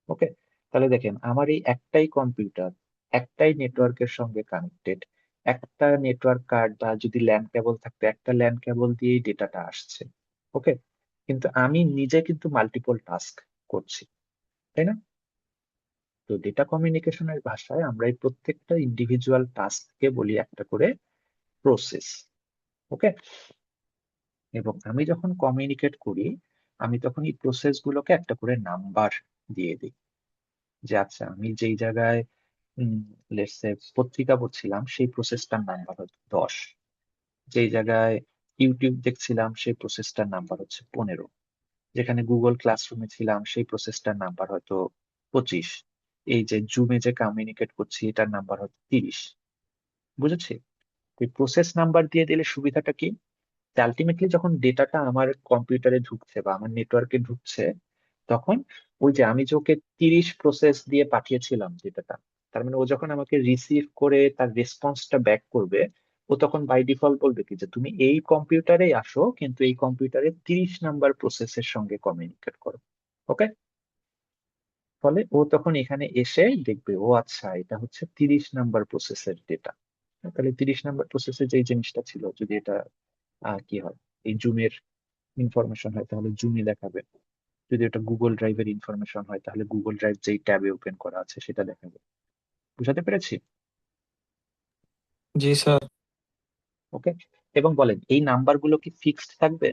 ওকে। তাহলে দেখেন আমার এই একটাই কম্পিউটার, একটাই নেটওয়ার্কের সঙ্গে কানেক্টেড, একটা নেটওয়ার্ক কার্ড বা যদি ল্যান কেবল থাকতো একটা ল্যান কেবল দিয়েই ডেটাটা আসছে। ওকে। কিন্তু আমি নিজে কিন্তু মাল্টিপল টাস্ক করছি, তাই না? তো ডেটা কমিউনিকেশনের ভাষায় আমরা এই প্রত্যেকটা ইন্ডিভিজুয়াল টাস্ককে বলি একটা করে প্রসেস। ওকে। এবং আমি যখন কমিউনিকেট করি আমি তখন এই প্রসেস গুলোকে একটা করে নাম্বার দিয়ে দিই। যে আচ্ছা আমি যেই জায়গায় লেটস সে পত্রিকা পড়ছিলাম সেই প্রসেসটার নাম্বার হচ্ছে 10, যেই জায়গায় ইউটিউব দেখছিলাম সেই প্রসেসটার নাম্বার হচ্ছে 15, যেখানে গুগল ক্লাসরুমে ছিলাম সেই প্রসেসটার নাম্বার হয়তো 25, এই যে জুমে যে কমিউনিকেট করছি এটার নাম্বার হয়তো 30। বুঝেছি? এই প্রসেস নাম্বার দিয়ে দিলে সুবিধাটা কি, আলটিমেটলি যখন ডেটাটা আমার কম্পিউটারে ঢুকছে বা আমার নেটওয়ার্কে ঢুকছে তখন ওই যে আমি যে ওকে 30 প্রসেস দিয়ে পাঠিয়েছিলাম ডেটাটা, তার মানে ও যখন আমাকে রিসিভ করে তার রেসপন্সটা ব্যাক করবে ও তখন বাই ডিফল্ট বলবে কি যে তুমি এই কম্পিউটারেই আসো কিন্তু এই কম্পিউটারে 30 নাম্বার প্রসেসের সঙ্গে কমিউনিকেট করো। ওকে। ফলে ও তখন এখানে এসে দেখবে ও আচ্ছা এটা হচ্ছে 30 নাম্বার প্রসেসের ডেটা। তাহলে 30 নাম্বার প্রসেসে যে জিনিসটা ছিল যদি এটা কি হয় এই জুমের ইনফরমেশন হয় তাহলে জুমে দেখাবে। যদি এটা গুগল ড্রাইভের ইনফরমেশন হয় তাহলে গুগল ড্রাইভ যেই ট্যাবে ওপেন করা আছে সেটা দেখাবে। বুঝাতে পেরেছি? জি স্যার। ওকে। এবং বলেন এই নাম্বারগুলো কি ফিক্সড থাকবে?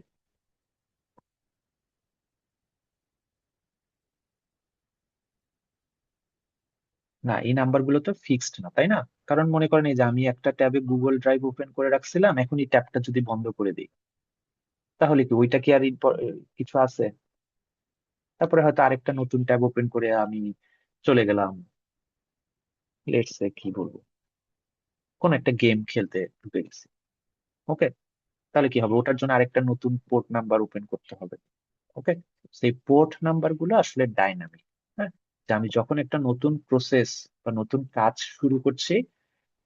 না, এই নাম্বারগুলো তো ফিক্সড না, তাই না? কারণ মনে করেন এই যে আমি একটা ট্যাবে গুগল ড্রাইভ ওপেন করে রাখছিলাম, এখন এই ট্যাবটা যদি বন্ধ করে দিই তাহলে কি ওইটা কি আর কিছু আছে? তারপরে হয়তো আরেকটা নতুন ট্যাব ওপেন করে আমি চলে গেলাম, লেটস সে কি বলবো, কোন একটা গেম খেলতে ঢুকে গেছি। ওকে, তাহলে কি হবে? ওটার জন্য আরেকটা নতুন পোর্ট নাম্বার ওপেন করতে হবে। ওকে। সেই পোর্ট নাম্বার গুলো আসলে ডাইনামিক। হ্যাঁ, যে আমি যখন একটা নতুন প্রসেস বা নতুন কাজ শুরু করছি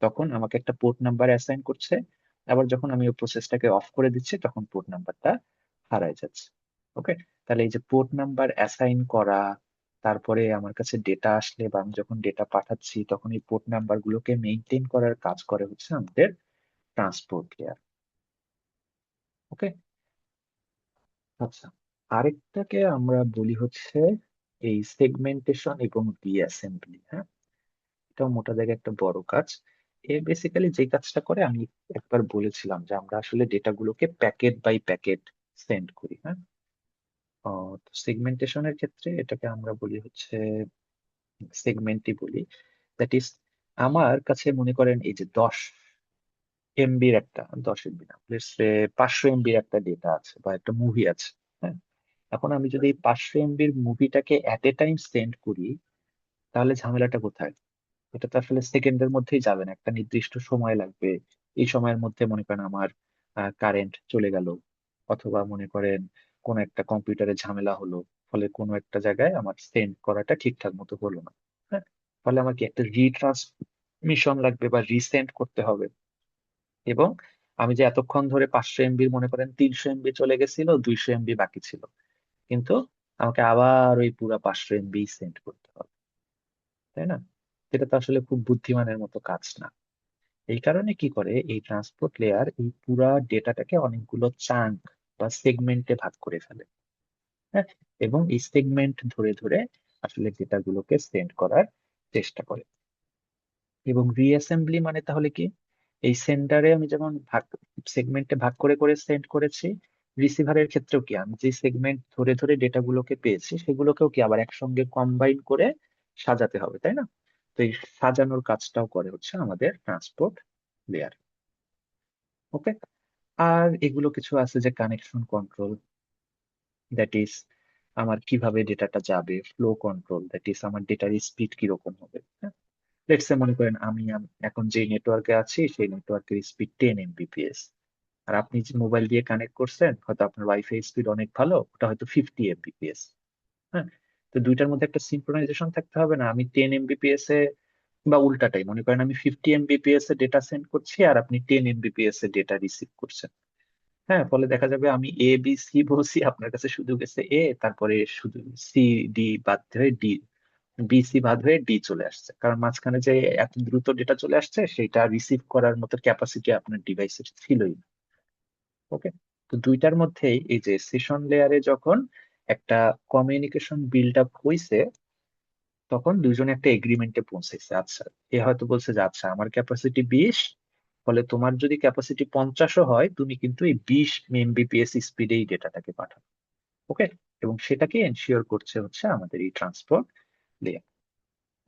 তখন আমাকে একটা পোর্ট নাম্বার অ্যাসাইন করছে, আবার যখন আমি ওই প্রসেসটাকে অফ করে দিচ্ছি তখন পোর্ট নাম্বারটা হারায় যাচ্ছে। ওকে। তাহলে এই যে পোর্ট নাম্বার অ্যাসাইন করা, তারপরে আমার কাছে ডেটা আসলে বা আমি যখন ডেটা পাঠাচ্ছি তখন এই পোর্ট নাম্বার গুলোকে মেনটেন করার কাজ করে হচ্ছে আমাদের ট্রান্সপোর্ট লেয়ার। ওকে। আচ্ছা, আরেকটাকে আমরা বলি হচ্ছে এই সেগমেন্টেশন এবং ডিঅ্যাসেম্বলি। হ্যাঁ, এটাও মোটা দাগে একটা বড় কাজ। এ বেসিক্যালি যে কাজটা করে আমি একবার বলেছিলাম যে আমরা আসলে ডেটাগুলোকে প্যাকেট বাই প্যাকেট সেন্ড করি। হ্যাঁ, তো সেগমেন্টেশনের ক্ষেত্রে এটাকে আমরা বলি হচ্ছে সেগমেন্টই বলি। দ্যাট ইজ আমার কাছে মনে করেন এই যে 10 এমবির একটা, 10 এমবি না, let's say 500 এমবির একটা ডেটা আছে বা একটা মুভি আছে। হ্যাঁ, এখন আমি যদি এই 500 এমবির মুভিটাকে এট এ টাইম সেন্ড করি তাহলে ঝামেলাটা কোথায়? এটা তো আসলে সেকেন্ডের মধ্যেই যাবে না, একটা নির্দিষ্ট সময় লাগবে। এই সময়ের মধ্যে মনে করেন আমার কারেন্ট চলে গেল, অথবা মনে করেন কোন একটা কম্পিউটারে ঝামেলা হলো, ফলে কোনো একটা জায়গায় আমার সেন্ড করাটা ঠিকঠাক মতো হলো না। হ্যাঁ, ফলে আমাকে একটা রিট্রান্সমিশন লাগবে বা রিসেন্ড করতে হবে। এবং আমি যে এতক্ষণ ধরে 500 এমবির মনে করেন 300 এমবি চলে গেছিল, 200 এমবি বাকি ছিল, কিন্তু আমাকে আবার ওই পুরা 500 এমবি সেন্ড করতে হবে, তাই না? এটা তো আসলে খুব বুদ্ধিমানের মতো কাজ না। এই কারণে কি করে এই ট্রান্সপোর্ট লেয়ার এই পুরা ডেটাটাকে অনেকগুলো চাঙ্ক বা সেগমেন্টে ভাগ করে ফেলে। হ্যাঁ, এবং এই সেগমেন্ট ধরে ধরে আসলে ডেটাগুলোকে সেন্ড করার চেষ্টা করে। এবং রিঅ্যাসেম্বলি মানে তাহলে কি? এই সেন্ডারে আমি যেমন ভাগ সেগমেন্টে ভাগ করে করে সেন্ড করেছি, রিসিভারের ক্ষেত্রেও কি আমি যে সেগমেন্ট ধরে ধরে ডেটাগুলোকে পেয়েছি সেগুলোকেও কি আবার একসঙ্গে কম্বাইন করে সাজাতে হবে, তাই না? তো এই সাজানোর কাজটাও করে হচ্ছে আমাদের ট্রান্সপোর্ট লেয়ার। ওকে। আর এগুলো কিছু আছে যে কানেকশন কন্ট্রোল, দ্যাট ইজ আমার কিভাবে ডেটাটা যাবে, ফ্লো কন্ট্রোল, দ্যাট ইজ আমার ডেটার স্পিড কিরকম হবে। লেটস সে মনে করেন আমি এখন যে নেটওয়ার্কে আছি সেই নেটওয়ার্কের স্পিড 10 Mbps, আর আপনি যে মোবাইল দিয়ে কানেক্ট করছেন হয়তো আপনার ওয়াইফাই স্পিড অনেক ভালো, ওটা হয়তো 50 Mbps। হ্যাঁ, তো দুইটার মধ্যে একটা সিনক্রোনাইজেশন থাকতে হবে না? আমি 10 Mbps এ বা উল্টাটাই মনে করেন আমি 50 Mbps এ ডেটা সেন্ড করছি আর আপনি 10 Mbps এ ডেটা রিসিভ করছেন। হ্যাঁ, ফলে দেখা যাবে আমি এ বি সি বলছি, আপনার কাছে শুধু গেছে এ, তারপরে শুধু সি ডি বাদ হয়ে ডি, বি সি বাদ হয়ে ডি চলে আসছে, কারণ মাঝখানে যে এত দ্রুত ডেটা চলে আসছে সেটা রিসিভ করার মতো ক্যাপাসিটি আপনার ডিভাইসের ছিলই না। ওকে। তো দুইটার মধ্যেই এই যে সেশন লেয়ারে যখন একটা কমিউনিকেশন বিল্ড আপ হয়েছে তখন দুইজনে একটা এগ্রিমেন্টে পৌঁছেছে। আচ্ছা, এ হয়তো বলছে যে আচ্ছা আমার ক্যাপাসিটি 20, ফলে তোমার যদি ক্যাপাসিটি 50ও হয় তুমি কিন্তু এই 20 Mbps স্পিডে এই ডেটাটাকে পাঠাও। ওকে। এবং সেটাকে এনশিওর করছে হচ্ছে আমাদের এই ট্রান্সপোর্ট লেয়ার।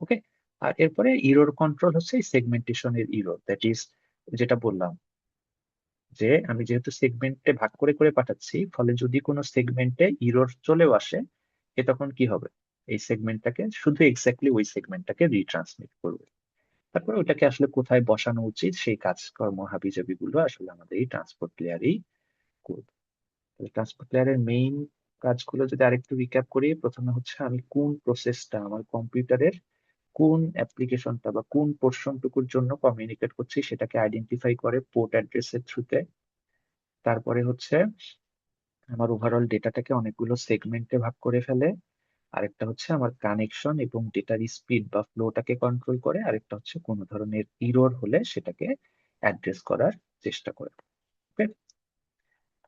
ওকে। আর এরপরে ইরর কন্ট্রোল হচ্ছে এই সেগমেন্টেশনের ইরর, দ্যাট ইজ যেটা বললাম যে আমি যেহেতু সেগমেন্টে ভাগ করে করে পাঠাচ্ছি, ফলে যদি কোনো সেগমেন্টে ইরর চলেও আসে এ তখন কি হবে? এই সেগমেন্টটাকে শুধু এক্স্যাক্টলি ওই সেগমেন্টটাকে রিট্রান্সমিট করবে। তারপরে ওটাকে আসলে কোথায় বসানো উচিত সেই কাজকর্ম হাবিজাবি গুলো আসলে আমাদের এই ট্রান্সপোর্ট লেয়ারেই করবে। ট্রান্সপোর্ট লেয়ারের মেইন কাজগুলো যদি আরেকটু রিক্যাপ করি, প্রথমে হচ্ছে আমি কোন প্রসেসটা আমার কম্পিউটারের কোন অ্যাপ্লিকেশনটা বা কোন পোর্শনটুকুর জন্য কমিউনিকেট করছি সেটাকে আইডেন্টিফাই করে পোর্ট অ্যাড্রেসের থ্রুতে। তারপরে হচ্ছে আমার ওভারঅল ডেটাটাকে অনেকগুলো সেগমেন্টে ভাগ করে ফেলে। আরেকটা হচ্ছে আমার কানেকশন এবং ডেটার স্পিড বা ফ্লোটাকে কন্ট্রোল করে। আরেকটা হচ্ছে কোনো ধরনের ইরর হলে সেটাকে অ্যাড্রেস করার চেষ্টা করে। ওকে।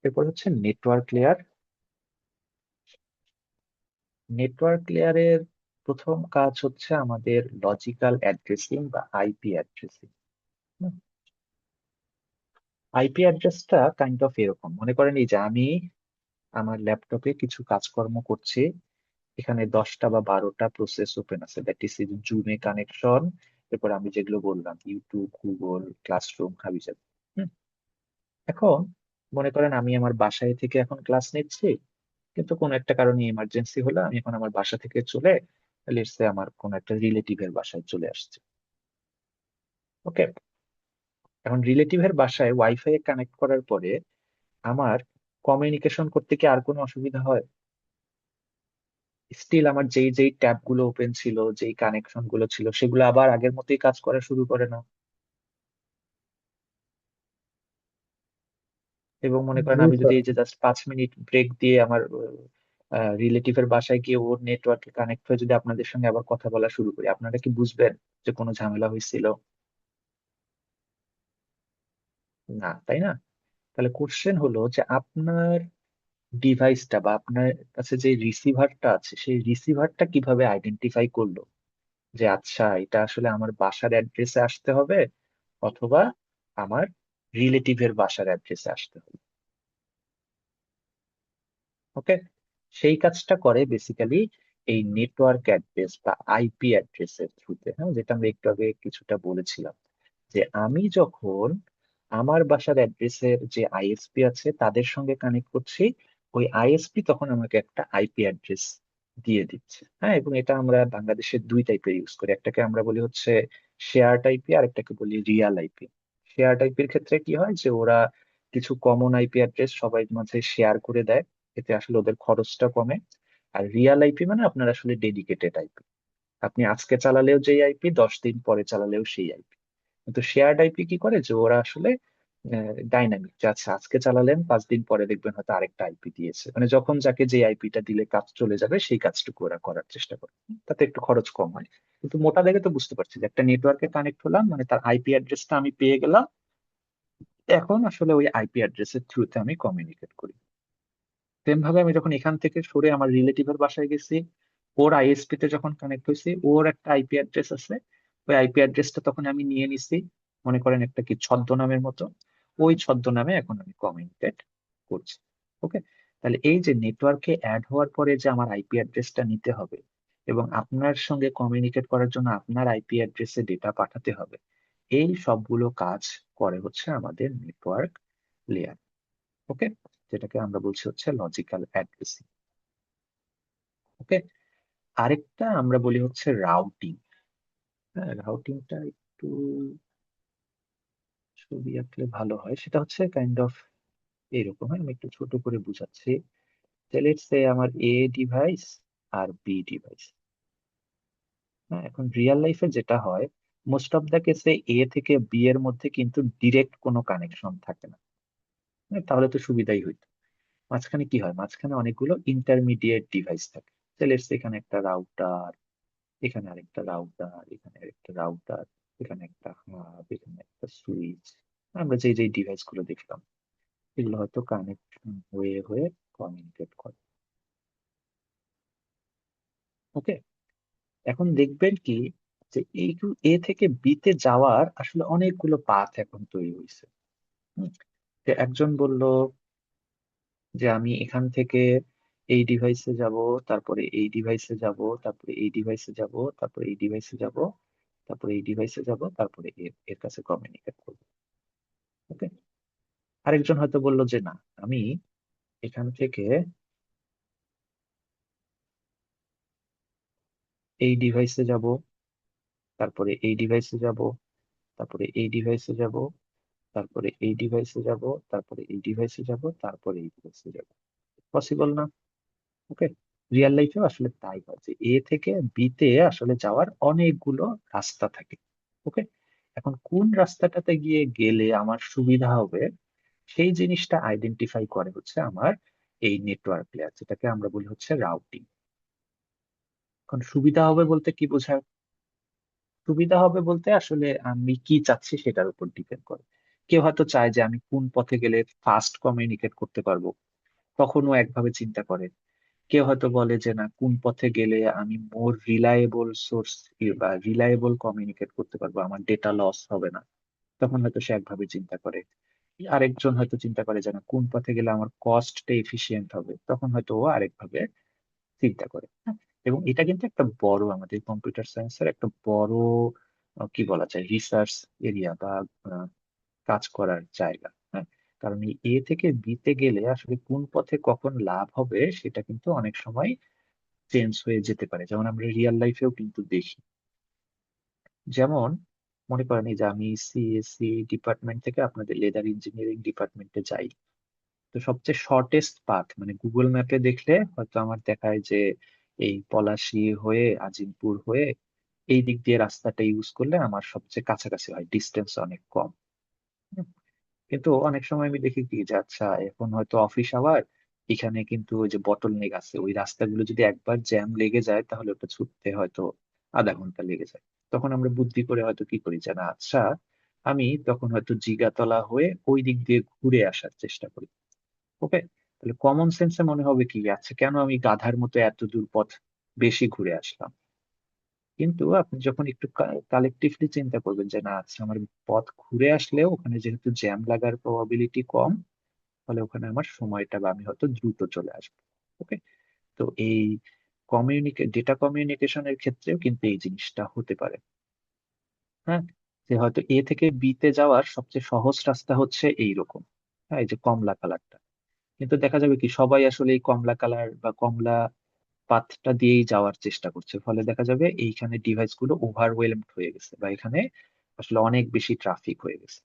এরপর হচ্ছে নেটওয়ার্ক লেয়ার। নেটওয়ার্ক লেয়ারের প্রথম কাজ হচ্ছে আমাদের লজিক্যাল অ্যাড্রেসিং বা আইপি অ্যাড্রেসিং। আইপি অ্যাড্রেসটা কাইন্ড অফ এরকম, মনে করেন এই যে আমি আমার ল্যাপটপে কিছু কাজকর্ম করছি, এখানে 10টা বা 12টা প্রসেস ওপেন আছে, দ্যাট ইজ জুমে কানেকশন, এরপর আমি যেগুলো বললাম ইউটিউব, গুগল ক্লাসরুম, হাবিজাবি। হুম, এখন মনে করেন আমি আমার বাসায় থেকে এখন ক্লাস নিচ্ছি, কিন্তু কোনো একটা কারণে ইমার্জেন্সি হলো, আমি এখন আমার বাসা থেকে চলে লেটস সে আমার কোনো একটা রিলেটিভের বাসায় চলে আসছে। ওকে, এখন রিলেটিভের বাসায় ওয়াইফাই কানেক্ট করার পরে আমার কমিউনিকেশন করতে কি আর কোনো অসুবিধা হয়? স্টিল আমার যেই যেই ট্যাব গুলো ওপেন ছিল, যেই কানেকশন গুলো ছিল, সেগুলো আবার আগের মতোই কাজ করা শুরু করে না? এবং মনে করেন জি আমি যদি স্যার। এই যে জাস্ট 5 মিনিট ব্রেক দিয়ে আমার রিলেটিভের বাসায় গিয়ে ওর নেটওয়ার্কে কানেক্ট হয়ে যদি আপনাদের সঙ্গে আবার কথা বলা শুরু করি, আপনারা কি বুঝবেন যে কোনো ঝামেলা হয়েছিল? না, তাই না? তাহলে কোশ্চেন হলো যে আপনার ডিভাইসটা বা আপনার কাছে যে রিসিভারটা আছে, সেই রিসিভারটা কিভাবে আইডেন্টিফাই করলো যে আচ্ছা এটা আসলে আমার বাসার অ্যাড্রেসে আসতে হবে, অথবা আমার রিলেটিভের বাসার অ্যাড্রেসে আসতে হবে? ওকে, সেই কাজটা করে বেসিক্যালি এই নেটওয়ার্ক অ্যাড্রেস বা আইপি অ্যাড্রেসের থ্রুতে, হ্যাঁ, যেটা আমরা একটু আগে কিছুটা বলেছিলাম, যে আমি যখন আমার বাসার অ্যাড্রেসের যে আইএসপি আছে তাদের সঙ্গে কানেক্ট করছি, ওই আইএসপি তখন আমাকে একটা আইপি অ্যাড্রেস দিয়ে দিচ্ছে। হ্যাঁ, এবং এটা আমরা বাংলাদেশে দুই টাইপের ইউজ করি, একটাকে আমরা বলি হচ্ছে শেয়ার আইপি, আর একটাকে বলি রিয়াল আইপি। শেয়ার আইপির ক্ষেত্রে কি হয় যে ওরা কিছু কমন আইপি অ্যাড্রেস সবাই মাঝে শেয়ার করে দেয়, এতে আসলে ওদের খরচটা কমে। আর রিয়াল আইপি মানে আপনার আসলে ডেডিকেটেড আইপি, আপনি আজকে চালালেও যেই আইপি, 10 দিন পরে চালালেও সেই আইপি। কিন্তু শেয়ার্ড আইপি কি করে যে ওরা আসলে ডাইনামিক, যে আচ্ছা আজকে চালালেন 5 দিন পরে দেখবেন হয়তো আরেকটা আইপি দিয়েছে, মানে যখন যাকে যে আইপিটা দিলে কাজ চলে যাবে সেই কাজটুকু ওরা করার চেষ্টা করে, তাতে একটু খরচ কম হয়। কিন্তু মোটা দেখে তো বুঝতে পারছি যে একটা নেটওয়ার্কে কানেক্ট হলাম মানে তার আইপি অ্যাড্রেসটা আমি পেয়ে গেলাম, এখন আসলে ওই আইপি অ্যাড্রেসের থ্রুতে আমি কমিউনিকেট করি। সেম ভাবে আমি যখন এখান থেকে সরে আমার রিলেটিভের বাসায় গেছি, ওর আইএসপি তে যখন কানেক্ট হয়েছি, ওর একটা আইপি অ্যাড্রেস আছে, ওই আইপি অ্যাড্রেসটা তখন আমি নিয়ে নিছি, মনে করেন একটা কি ছদ্মনামের মতো, ওই ছদ্মনামে এখন আমি কমিউনিকেট করছি। ওকে, তাহলে এই যে নেটওয়ার্কে অ্যাড হওয়ার পরে যে আমার আইপি অ্যাড্রেসটা নিতে হবে এবং আপনার সঙ্গে কমিউনিকেট করার জন্য আপনার আইপি অ্যাড্রেসে ডেটা পাঠাতে হবে, এই সবগুলো কাজ করে হচ্ছে আমাদের নেটওয়ার্ক লেয়ার। ওকে, যেটাকে আমরা বলছি হচ্ছে লজিক্যাল অ্যাড্রেসিং। ওকে, আরেকটা আমরা বলি হচ্ছে রাউটিং। হ্যাঁ, রাউটিংটা একটু ছবি আঁকলে ভালো হয়, সেটা হচ্ছে কাইন্ড অফ এইরকম। হ্যাঁ, আমি একটু ছোট করে বুঝাচ্ছি। লেটস সে আমার এ ডিভাইস আর বি ডিভাইস। হ্যাঁ, এখন রিয়েল লাইফে যেটা হয়, মোস্ট অফ দ্য কেসে এ থেকে বি এর মধ্যে কিন্তু ডিরেক্ট কোনো কানেকশন থাকে না। হ্যাঁ, তাহলে তো সুবিধাই হইতো। মাঝখানে কি হয়, মাঝখানে অনেকগুলো ইন্টারমিডিয়েট ডিভাইস থাকে। লেটস এখানে একটা রাউটার, এখানে আরেকটা রাউটার, এখানে আরেকটা রাউটার, এখানে একটা হাব, এখানে একটা সুইচ। আমরা যে যে ডিভাইস গুলো দেখলাম, এগুলো হয়তো কানেকশন হয়ে হয়ে কমিউনিকেট করে। ওকে, এখন দেখবেন কি যে এই এ থেকে বি তে যাওয়ার আসলে অনেকগুলো পাথ এখন তৈরি হয়েছে। হুম, যে একজন বলল যে আমি এখান থেকে এই ডিভাইসে যাব, তারপরে এই ডিভাইসে যাব, তারপরে এই ডিভাইসে যাব, তারপরে এই ডিভাইসে যাব, তারপরে এই ডিভাইসে যাব, তারপরে এর এর কাছে কমিউনিকেট করবো। ওকে, আরেকজন হয়তো বললো যে না, আমি এখান থেকে এই ডিভাইসে যাব, তারপরে এই ডিভাইসে যাব, তারপরে এই ডিভাইসে যাব, তারপরে এই ডিভাইসে যাব, তারপরে এই ডিভাইসে যাব, তারপরে এই ডিভাইসে যাব। পসিবল না? ওকে, রিয়েল লাইফেও আসলে তাই হয় যে এ থেকে বি তে আসলে যাওয়ার অনেকগুলো রাস্তা থাকে। ওকে, এখন কোন রাস্তাটাতে গিয়ে গেলে আমার সুবিধা হবে, সেই জিনিসটা আইডেন্টিফাই করে হচ্ছে আমার এই নেটওয়ার্ক লেয়ার, যেটাকে আমরা বলি হচ্ছে রাউটিং। এখন সুবিধা হবে বলতে কি বোঝায়? সুবিধা হবে বলতে আসলে আমি কি চাচ্ছি সেটার উপর ডিপেন্ড করে। কেউ হয়তো চায় যে আমি কোন পথে গেলে ফাস্ট কমিউনিকেট করতে পারবো, তখনও একভাবে চিন্তা করে। কেউ হয়তো বলে যে না, কোন পথে গেলে আমি মোর রিলায়েবল সোর্স বা রিলায়েবল কমিউনিকেট করতে পারবো, আমার ডেটা লস হবে না, তখন হয়তো সে একভাবে চিন্তা করে। আরেকজন হয়তো চিন্তা করে যে না, কোন পথে গেলে আমার কস্টটা এফিসিয়েন্ট হবে, তখন হয়তো ও আরেকভাবে চিন্তা করে। হ্যাঁ, এবং এটা কিন্তু একটা বড়, আমাদের কম্পিউটার সায়েন্সের একটা বড় কি বলা যায়, রিসার্চ এরিয়া বা আহ, কাজ করার জায়গা। হ্যাঁ, কারণ এই এ থেকে বি তে গেলে আসলে কোন পথে কখন লাভ হবে সেটা কিন্তু অনেক সময় চেঞ্জ হয়ে যেতে পারে, যেমন আমরা রিয়েল লাইফেও কিন্তু দেখি। যেমন মনে করেন এই যে আমি সিএসসি ডিপার্টমেন্ট থেকে আপনাদের লেদার ইঞ্জিনিয়ারিং ডিপার্টমেন্টে যাই, তো সবচেয়ে শর্টেস্ট পাথ মানে গুগল ম্যাপে দেখলে হয়তো আমার দেখায় যে এই পলাশী হয়ে আজিমপুর হয়ে এই দিক দিয়ে রাস্তাটা ইউজ করলে আমার সবচেয়ে কাছাকাছি হয়, ডিস্টেন্স অনেক কম। হুম, কিন্তু অনেক সময় আমি দেখি কি যে আচ্ছা এখন হয়তো অফিস আওয়ার, এখানে কিন্তু ওই যে বটল নেক আছে, ওই রাস্তাগুলো যদি একবার জ্যাম লেগে যায় তাহলে ওটা ছুটতে হয়তো আধা ঘন্টা লেগে যায়। তখন আমরা বুদ্ধি করে হয়তো কি করি যে না আচ্ছা, আমি তখন হয়তো জিগাতলা হয়ে ওই দিক দিয়ে ঘুরে আসার চেষ্টা করি। ওকে, তাহলে কমন সেন্সে মনে হবে কি আচ্ছা, কেন আমি গাধার মতো এত দূর পথ বেশি ঘুরে আসলাম। কিন্তু আপনি যখন একটু কালেকটিভলি চিন্তা করবেন যে না আচ্ছা, আমার পথ ঘুরে আসলেও ওখানে যেহেতু জ্যাম লাগার প্রবাবিলিটি কম, ফলে ওখানে আমার সময়টা বা আমি হয়তো দ্রুত চলে আসবো। ওকে, তো এই ডেটা কমিউনিকেশনের ক্ষেত্রেও কিন্তু এই জিনিসটা হতে পারে। হ্যাঁ, যে হয়তো এ থেকে বি তে যাওয়ার সবচেয়ে সহজ রাস্তা হচ্ছে এইরকম, হ্যাঁ, এই যে কমলা কালারটা, কিন্তু দেখা যাবে কি সবাই আসলে এই কমলা কালার বা কমলা পাথটা দিয়েই যাওয়ার চেষ্টা করছে, ফলে দেখা যাবে এইখানে ডিভাইস গুলো ওভারওয়েলমড হয়ে গেছে বা এখানে আসলে অনেক বেশি ট্রাফিক হয়ে গেছে।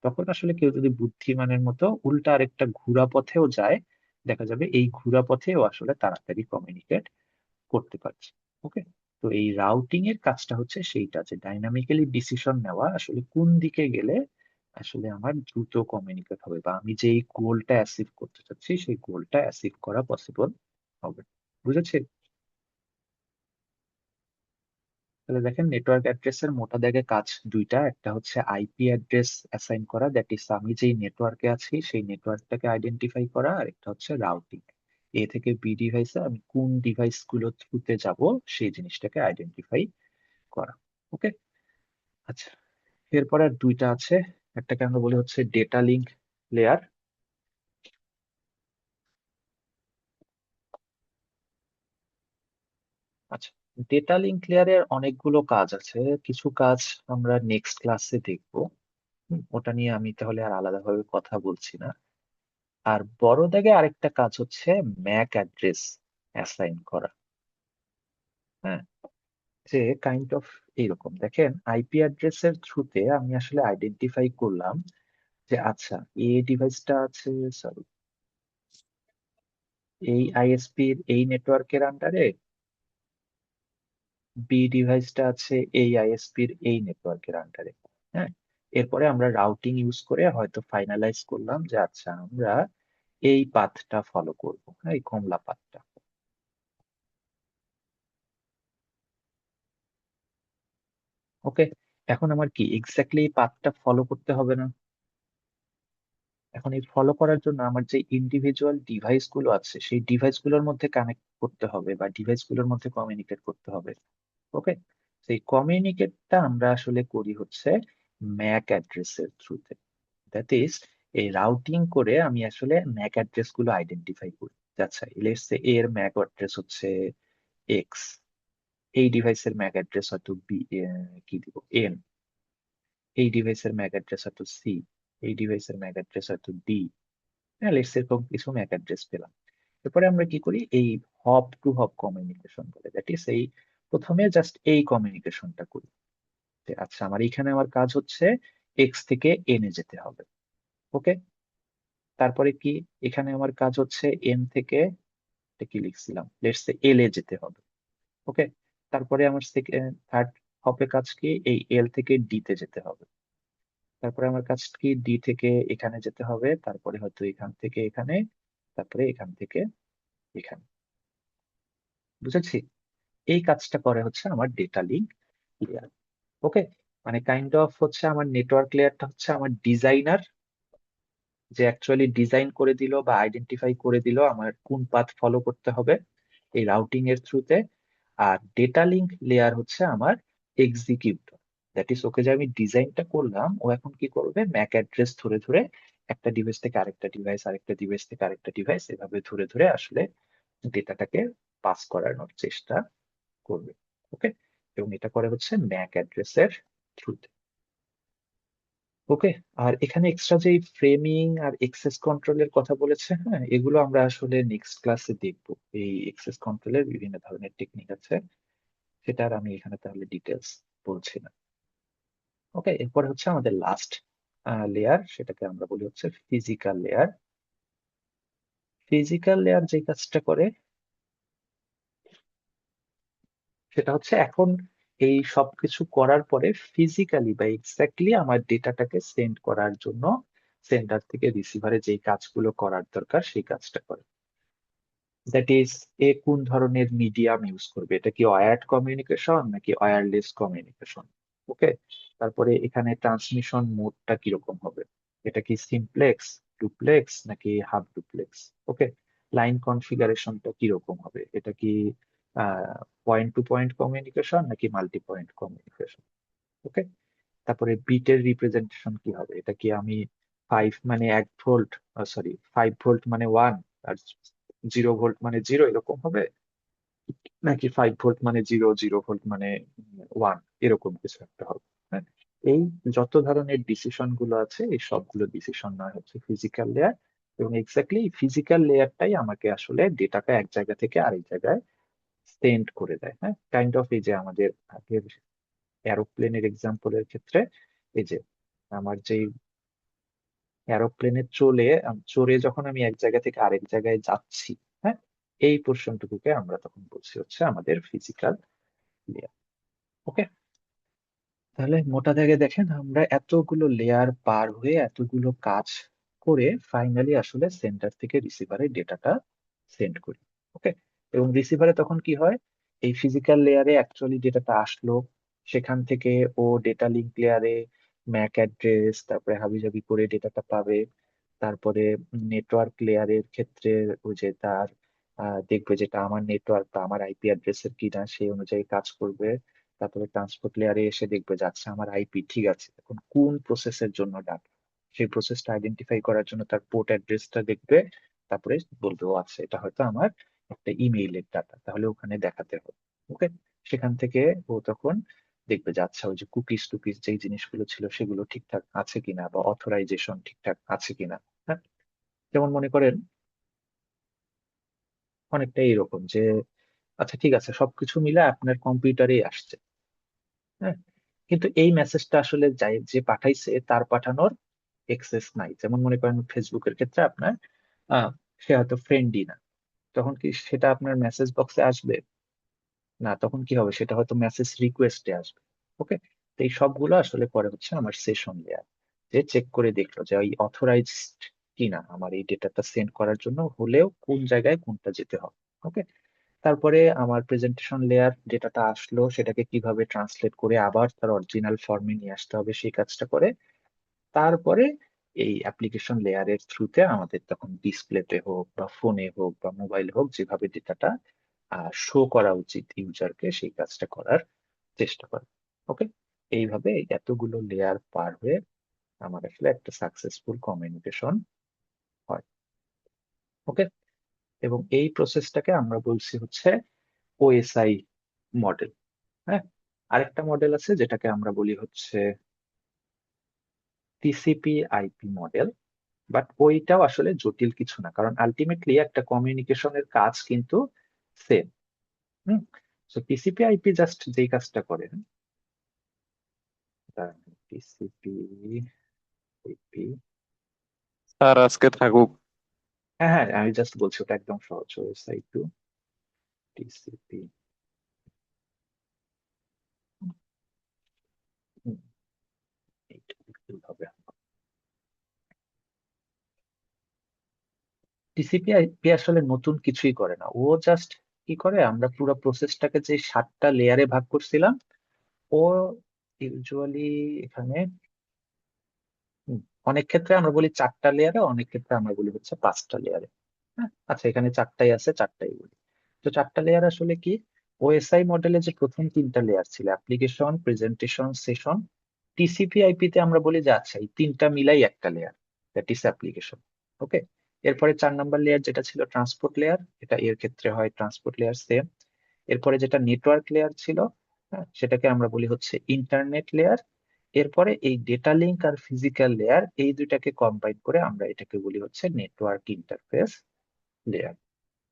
তখন আসলে কেউ যদি বুদ্ধিমানের মতো উল্টা আরেকটা ঘোরা পথেও যায়, দেখা যাবে এই ঘোরা পথেও আসলে তাড়াতাড়ি কমিউনিকেট করতে পারছে। ওকে, তো এই রাউটিং এর কাজটা হচ্ছে সেইটা, যে ডাইনামিক্যালি ডিসিশন নেওয়া আসলে কোন দিকে গেলে আসলে আমার দ্রুত কমিউনিকেট হবে বা আমি যেই গোলটা অ্যাচিভ করতে চাচ্ছি সেই গোলটা অ্যাচিভ করা পসিবল হবে। বুঝেছি? তাহলে দেখেন, নেটওয়ার্ক অ্যাড্রেসের মোটা দাগে কাজ দুইটা, একটা হচ্ছে আইপি অ্যাড্রেস অ্যাসাইন করা, দ্যাট ইজ আমি যেই নেটওয়ার্কে আছি সেই নেটওয়ার্কটাকে আইডেন্টিফাই করা, আর একটা হচ্ছে রাউটিং, এ থেকে বি ডিভাইসে আমি কোন ডিভাইস গুলো থ্রুতে যাব সেই জিনিসটাকে আইডেন্টিফাই করা। ওকে, আচ্ছা, এরপর আর দুইটা আছে, একটাকে আমরা বলি হচ্ছে ডেটা লিঙ্ক লেয়ার। আচ্ছা, ডেটা লিঙ্ক লেয়ারের অনেকগুলো কাজ আছে, কিছু কাজ আমরা নেক্সট ক্লাসে দেখবো। ওটা নিয়ে আমি তাহলে আর আলাদাভাবে কথা বলছি না। আর বড় দাগে আরেকটা কাজ হচ্ছে ম্যাক অ্যাড্রেস অ্যাসাইন করা। হ্যাঁ, যে কাইন্ড অফ এইরকম দেখেন, আইপি অ্যাড্রেসের থ্রুতে আমি আসলে আইডেন্টিফাই করলাম যে আচ্ছা, এই ডিভাইসটা আছে, সরি, এই আইএসপির এই নেটওয়ার্কের আন্ডারে, বি ডিভাইসটা আছে এই আইএসপির এই নেটওয়ার্কের আন্ডারে। হ্যাঁ, এরপরে আমরা রাউটিং ইউজ করে হয়তো ফাইনালাইজ করলাম যে আচ্ছা, আমরা এই পাথটা ফলো করবো, হ্যাঁ, এই কমলা পাথটা। ওকে, এখন আমার কি এক্স্যাক্টলি এই পাথটা ফলো করতে হবে না? এখন এই ফলো করার জন্য আমার যে ইন্ডিভিজুয়াল ডিভাইস গুলো আছে সেই ডিভাইস গুলোর মধ্যে কানেক্ট করতে হবে বা ডিভাইস গুলোর মধ্যে কমিউনিকেট করতে হবে। ওকে, সেই কমিউনিকেটটা আমরা আসলে করি হচ্ছে ম্যাক অ্যাড্রেসের থ্রুতে। দ্যাট ইজ, এই রাউটিং করে আমি আসলে ম্যাক অ্যাড্রেস গুলো আইডেন্টিফাই করি। আচ্ছা, লেটস সে এর ম্যাক অ্যাড্রেস হচ্ছে এক্স, এই ডিভাইসের ম্যাক অ্যাড্রেস হয়তো বি, কি দিব, এন, এই ডিভাইসের ম্যাক অ্যাড্রেস হয়তো সি, এই ডিভাইসের ম্যাক অ্যাড্রেস হয়তো ডি। হ্যাঁ, লেটস এরকম কিছু ম্যাক অ্যাড্রেস পেলাম। এরপরে আমরা কি করি, এই হপ টু হপ কমিউনিকেশন বলে, দ্যাট ইজ এই প্রথমে জাস্ট এই কমিউনিকেশনটা করি যে আচ্ছা, আমার এখানে আমার কাজ হচ্ছে এক্স থেকে এন এ যেতে হবে। ওকে, তারপরে কি, এখানে আমার কাজ হচ্ছে এন থেকে, এটা কি লিখছিলাম, লেটস সে এল এ যেতে হবে। ওকে, তারপরে আমার সেকেন্ড থার্ড হপে কাজ কি, এই এল থেকে ডি তে যেতে হবে। তারপরে আমার কাজ কি, ডি থেকে এখানে যেতে হবে, তারপরে হয়তো এখান থেকে এখানে, তারপরে এখান থেকে এখানে। বুঝেছি? এই কাজটা করে হচ্ছে আমার ডেটা লিঙ্ক লেয়ার। ওকে, মানে কাইন্ড অফ হচ্ছে আমার নেটওয়ার্ক লেয়ারটা হচ্ছে আমার ডিজাইনার, যে অ্যাকচুয়ালি ডিজাইন করে দিল বা আইডেন্টিফাই করে দিল আমার কোন পাথ ফলো করতে হবে। এই রাউটিং এর থ্রুতে। আর ডেটা লিঙ্ক লেয়ার হচ্ছে আমার এক্সিকিউটর। দ্যাট ইজ ওকে, যে আমি ডিজাইনটা করলাম, ও এখন কি করবে, ম্যাক অ্যাড্রেস ধরে ধরে একটা ডিভাইস থেকে আরেকটা ডিভাইস, আরেকটা ডিভাইস থেকে আরেকটা ডিভাইস, এভাবে ধরে ধরে আসলে ডেটাটাকে পাস করানোর চেষ্টা করবে। ওকে, এবং এটা করে হচ্ছে ম্যাক অ্যাড্রেসের থ্রুতে। ওকে, আর এখানে এক্সট্রা যে ফ্রেমিং আর এক্সেস কন্ট্রোলের কথা বলেছে, হ্যাঁ, এগুলো আমরা আসলে নেক্সট ক্লাসে দেখবো। এই এক্সেস কন্ট্রোলের বিভিন্ন ধরনের টেকনিক আছে, সেটা আর আমি এখানে তাহলে ডিটেলস বলছি না। ওকে, এরপর হচ্ছে আমাদের লাস্ট লেয়ার, সেটাকে আমরা বলি হচ্ছে ফিজিক্যাল লেয়ার। ফিজিক্যাল লেয়ার যে কাজটা করে সেটা হচ্ছে, এখন এই সবকিছু করার পরে ফিজিক্যালি বা এক্স্যাক্টলি আমার ডেটাটাকে সেন্ড করার জন্য সেন্ডার থেকে রিসিভারে যেই কাজগুলো করার দরকার সেই কাজটা করে। দ্যাট ইজ, এ কোন ধরনের মিডিয়াম ইউজ করবে, এটা কি ওয়্যার্ড কমিউনিকেশন নাকি ওয়্যারলেস কমিউনিকেশন। ওকে, তারপরে এখানে ট্রান্সমিশন মোডটা কিরকম হবে, এটা কি সিমপ্লেক্স, ডুপ্লেক্স নাকি হাফ ডুপ্লেক্স। ওকে, লাইন কনফিগারেশনটা কিরকম হবে, এটা কি পয়েন্ট টু পয়েন্ট কমিউনিকেশন নাকি মাল্টি পয়েন্ট কমিউনিকেশন। ওকে, তারপরে বিটের রিপ্রেজেন্টেশন কি হবে, এটা কি আমি 5 মানে 1 ভোল্ট, সরি 5 ভোল্ট মানে 1, আর 0 ভোল্ট মানে 0 এরকম হবে, নাকি 5 ভোল্ট মানে 0, 0 ভোল্ট মানে 1, এরকম কিছু একটা হবে। হ্যাঁ, এই যত ধরনের ডিসিশন গুলো আছে, এই সবগুলো ডিসিশন নয় হচ্ছে ফিজিক্যাল লেয়ার। এবং এক্স্যাক্টলি এই ফিজিক্যাল লেয়ারটাই আমাকে আসলে ডেটাটা এক জায়গা থেকে আরেক জায়গায় সেন্ড করে দেয়। হ্যাঁ, কাইন্ড অফ এই যে আমাদের আগের এরোপ্লেনের এক্সাম্পলের ক্ষেত্রে, এই যে আমার যে এরোপ্লেনে চড়ে যখন আমি এক জায়গা থেকে আরেক জায়গায় যাচ্ছি, হ্যাঁ, এই পোর্শনটুকুকে আমরা তখন বলছি হচ্ছে আমাদের ফিজিক্যাল লেয়ার। ওকে, তাহলে মোটা দাগে দেখেন, আমরা এতগুলো লেয়ার পার হয়ে এতগুলো কাজ করে ফাইনালি আসলে সেন্টার থেকে রিসিভারে ডেটাটা সেন্ড করি। ওকে, এবং রিসিভারে তখন কি হয়, এই ফিজিক্যাল লেয়ারে অ্যাকচুয়ালি ডেটাটা আসলো, সেখান থেকে ও ডেটা লিঙ্ক লেয়ারে ম্যাক অ্যাড্রেস, তারপরে হাবিজাবি করে ডেটাটা পাবে। তারপরে নেটওয়ার্ক লেয়ারের ক্ষেত্রে ওই যে তার দেখবে যেটা আমার নেটওয়ার্ক বা আমার আইপি অ্যাড্রেসের কিনা, সেই অনুযায়ী কাজ করবে। তারপরে ট্রান্সপোর্ট লেয়ারে এসে দেখবে যে আচ্ছা আমার আইপি ঠিক আছে, এখন কোন প্রসেসের জন্য ডাটা, সেই প্রসেসটা আইডেন্টিফাই করার জন্য তার পোর্ট অ্যাড্রেসটা দেখবে। তারপরে বলবে ও আচ্ছা এটা হয়তো আমার একটা ইমেইলের ডাটা, তাহলে ওখানে দেখাতে হবে। ওকে, সেখান থেকে ও তখন দেখবে যে আচ্ছা ওই যে কুকিজ টুকিজ যেই জিনিসগুলো ছিল সেগুলো ঠিকঠাক আছে কিনা, বা অথরাইজেশন ঠিকঠাক আছে কিনা। হ্যাঁ, যেমন মনে করেন অনেকটা এরকম যে আচ্ছা ঠিক আছে সবকিছু মিলে আপনার কম্পিউটারেই আসছে, হ্যাঁ, কিন্তু এই মেসেজটা আসলে যাই যে পাঠাইছে তার পাঠানোর এক্সেস নাই। যেমন মনে করেন ফেসবুকের ক্ষেত্রে আপনার আহ, সে হয়তো ফ্রেন্ডই না, তখন কি সেটা আপনার মেসেজ বক্সে আসবে না, তখন কি হবে, সেটা হয়তো মেসেজ রিকোয়েস্টে আসবে। ওকে, তো এই সবগুলো আসলে পরে হচ্ছে আমার সেশন লেয়ার, যে চেক করে দেখলো যে ওই অথরাইজড কিনা আমার এই ডেটাটা সেন্ড করার জন্য, হলেও কোন জায়গায় কোনটা যেতে হবে। ওকে, তারপরে আমার প্রেজেন্টেশন লেয়ার, ডেটাটা আসলো সেটাকে কিভাবে ট্রান্সলেট করে আবার তার অরিজিনাল ফর্মে নিয়ে আসতে হবে সেই কাজটা করে। তারপরে এই অ্যাপ্লিকেশন লেয়ারের থ্রুতে আমাদের তখন ডিসপ্লেতে হোক বা ফোনে হোক বা মোবাইল হোক, যেভাবে ডেটাটা শো করা উচিত ইউজারকে, সেই কাজটা করার চেষ্টা করে। ওকে, এইভাবে এই এতগুলো লেয়ার পার হয়ে আমার আসলে একটা সাকসেসফুল কমিউনিকেশন হয়। ওকে, এবং এই প্রসেসটাকে আমরা বলছি হচ্ছে ওএসআই মডেল। হ্যাঁ, আরেকটা মডেল আছে যেটাকে আমরা বলি হচ্ছে টিসিপি আইপি মডেল। বাট ওইটাও আসলে জটিল কিছু না, কারণ আলটিমেটলি একটা কমিউনিকেশনের কাজ কিন্তু সেম। হুম, তো টিসিপি আইপি জাস্ট যেই কাজটা করে, টিসিপি আইপি, স্যার আজকে থাকুক। হ্যাঁ হ্যাঁ আমি জাস্ট বলছি ওটা একদম সহজ, ওএসআই টু টিসিপি। এইটুকু হবে। টিসিপি আইপি আসলে নতুন কিছুই করে না, ও জাস্ট কি করে, আমরা পুরো প্রসেসটাকে যে 7টা লেয়ারে ভাগ করছিলাম, ও ইউজুয়ালি এখানে অনেক ক্ষেত্রে আমরা বলি 4টা লেয়ারে, অনেক ক্ষেত্রে আমরা বলি হচ্ছে 5টা লেয়ারে। হ্যাঁ, আচ্ছা এখানে 4টাই আছে, 4টাই বলি। তো চারটা লেয়ার আসলে কি? ওএসআই মডেলে যে প্রথম তিনটা লেয়ার ছিল, application, presentation, session, TCP IP তে আমরা বলি যে আচ্ছা এই তিনটা মিলাই একটা লেয়ার, দ্যাট ইজ অ্যাপ্লিকেশন। ওকে। এরপরে 4 নম্বর লেয়ার যেটা ছিল ট্রান্সপোর্ট লেয়ার, এটা এর ক্ষেত্রে হয় ট্রান্সপোর্ট লেয়ার সেম। এরপরে যেটা নেটওয়ার্ক লেয়ার ছিল, হ্যাঁ, সেটাকে আমরা বলি হচ্ছে ইন্টারনেট লেয়ার। এরপরে এই ডেটা লিঙ্ক আর ফিজিক্যাল লেয়ার, এই দুইটাকে কম্বাইন করে আমরা এটাকে বলি হচ্ছে নেটওয়ার্ক ইন্টারফেস লেয়ার।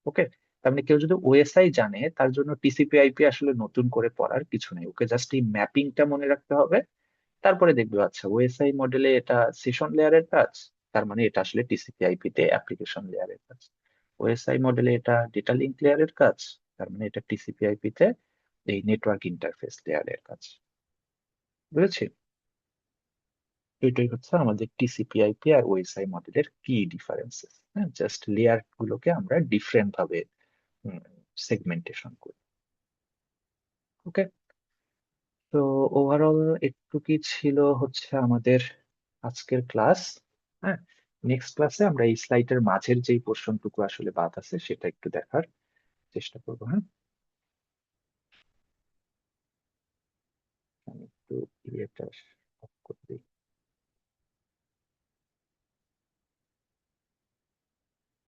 ওকে। তার মানে কেউ যদি ওএসআই জানে, তার জন্য টিসিপি আইপি আসলে নতুন করে পড়ার কিছু নেই, ওকে জাস্ট এই ম্যাপিংটা মনে রাখতে হবে। তারপরে দেখবে আচ্ছা ওএসআই মডেলে এটা সেশন লেয়ারের কাজ, তার মানে এটা আসলে টিসিপি আইপি তে অ্যাপ্লিকেশন লেয়ারের কাজ। ওএসআই মডেলে এটা ডেটা লিঙ্ক লেয়ারের কাজ, তার মানে এটা টিসিপি আইপি তে এই নেটওয়ার্ক ইন্টারফেস লেয়ারের কাজ। বুঝেছি? এটাই হচ্ছে আমাদের টিসিপি আইপি আর ওএসআই মডেলের কি ডিফারেন্সেস। হ্যাঁ, জাস্ট লেয়ার গুলোকে আমরা ডিফারেন্ট ভাবে সেগমেন্টেশন করি। ওকে। তো ওভারঅল একটু কি ছিল হচ্ছে আমাদের আজকের ক্লাস। হ্যাঁ, নেক্সট ক্লাসে আমরা এই স্লাইডের মাঝের যেই পোর্শনটুকু আসলে বাদ আছে সেটা একটু দেখার চেষ্টা করবো। হ্যাঁ, আমি একটু ইয়েটা off করে দিই।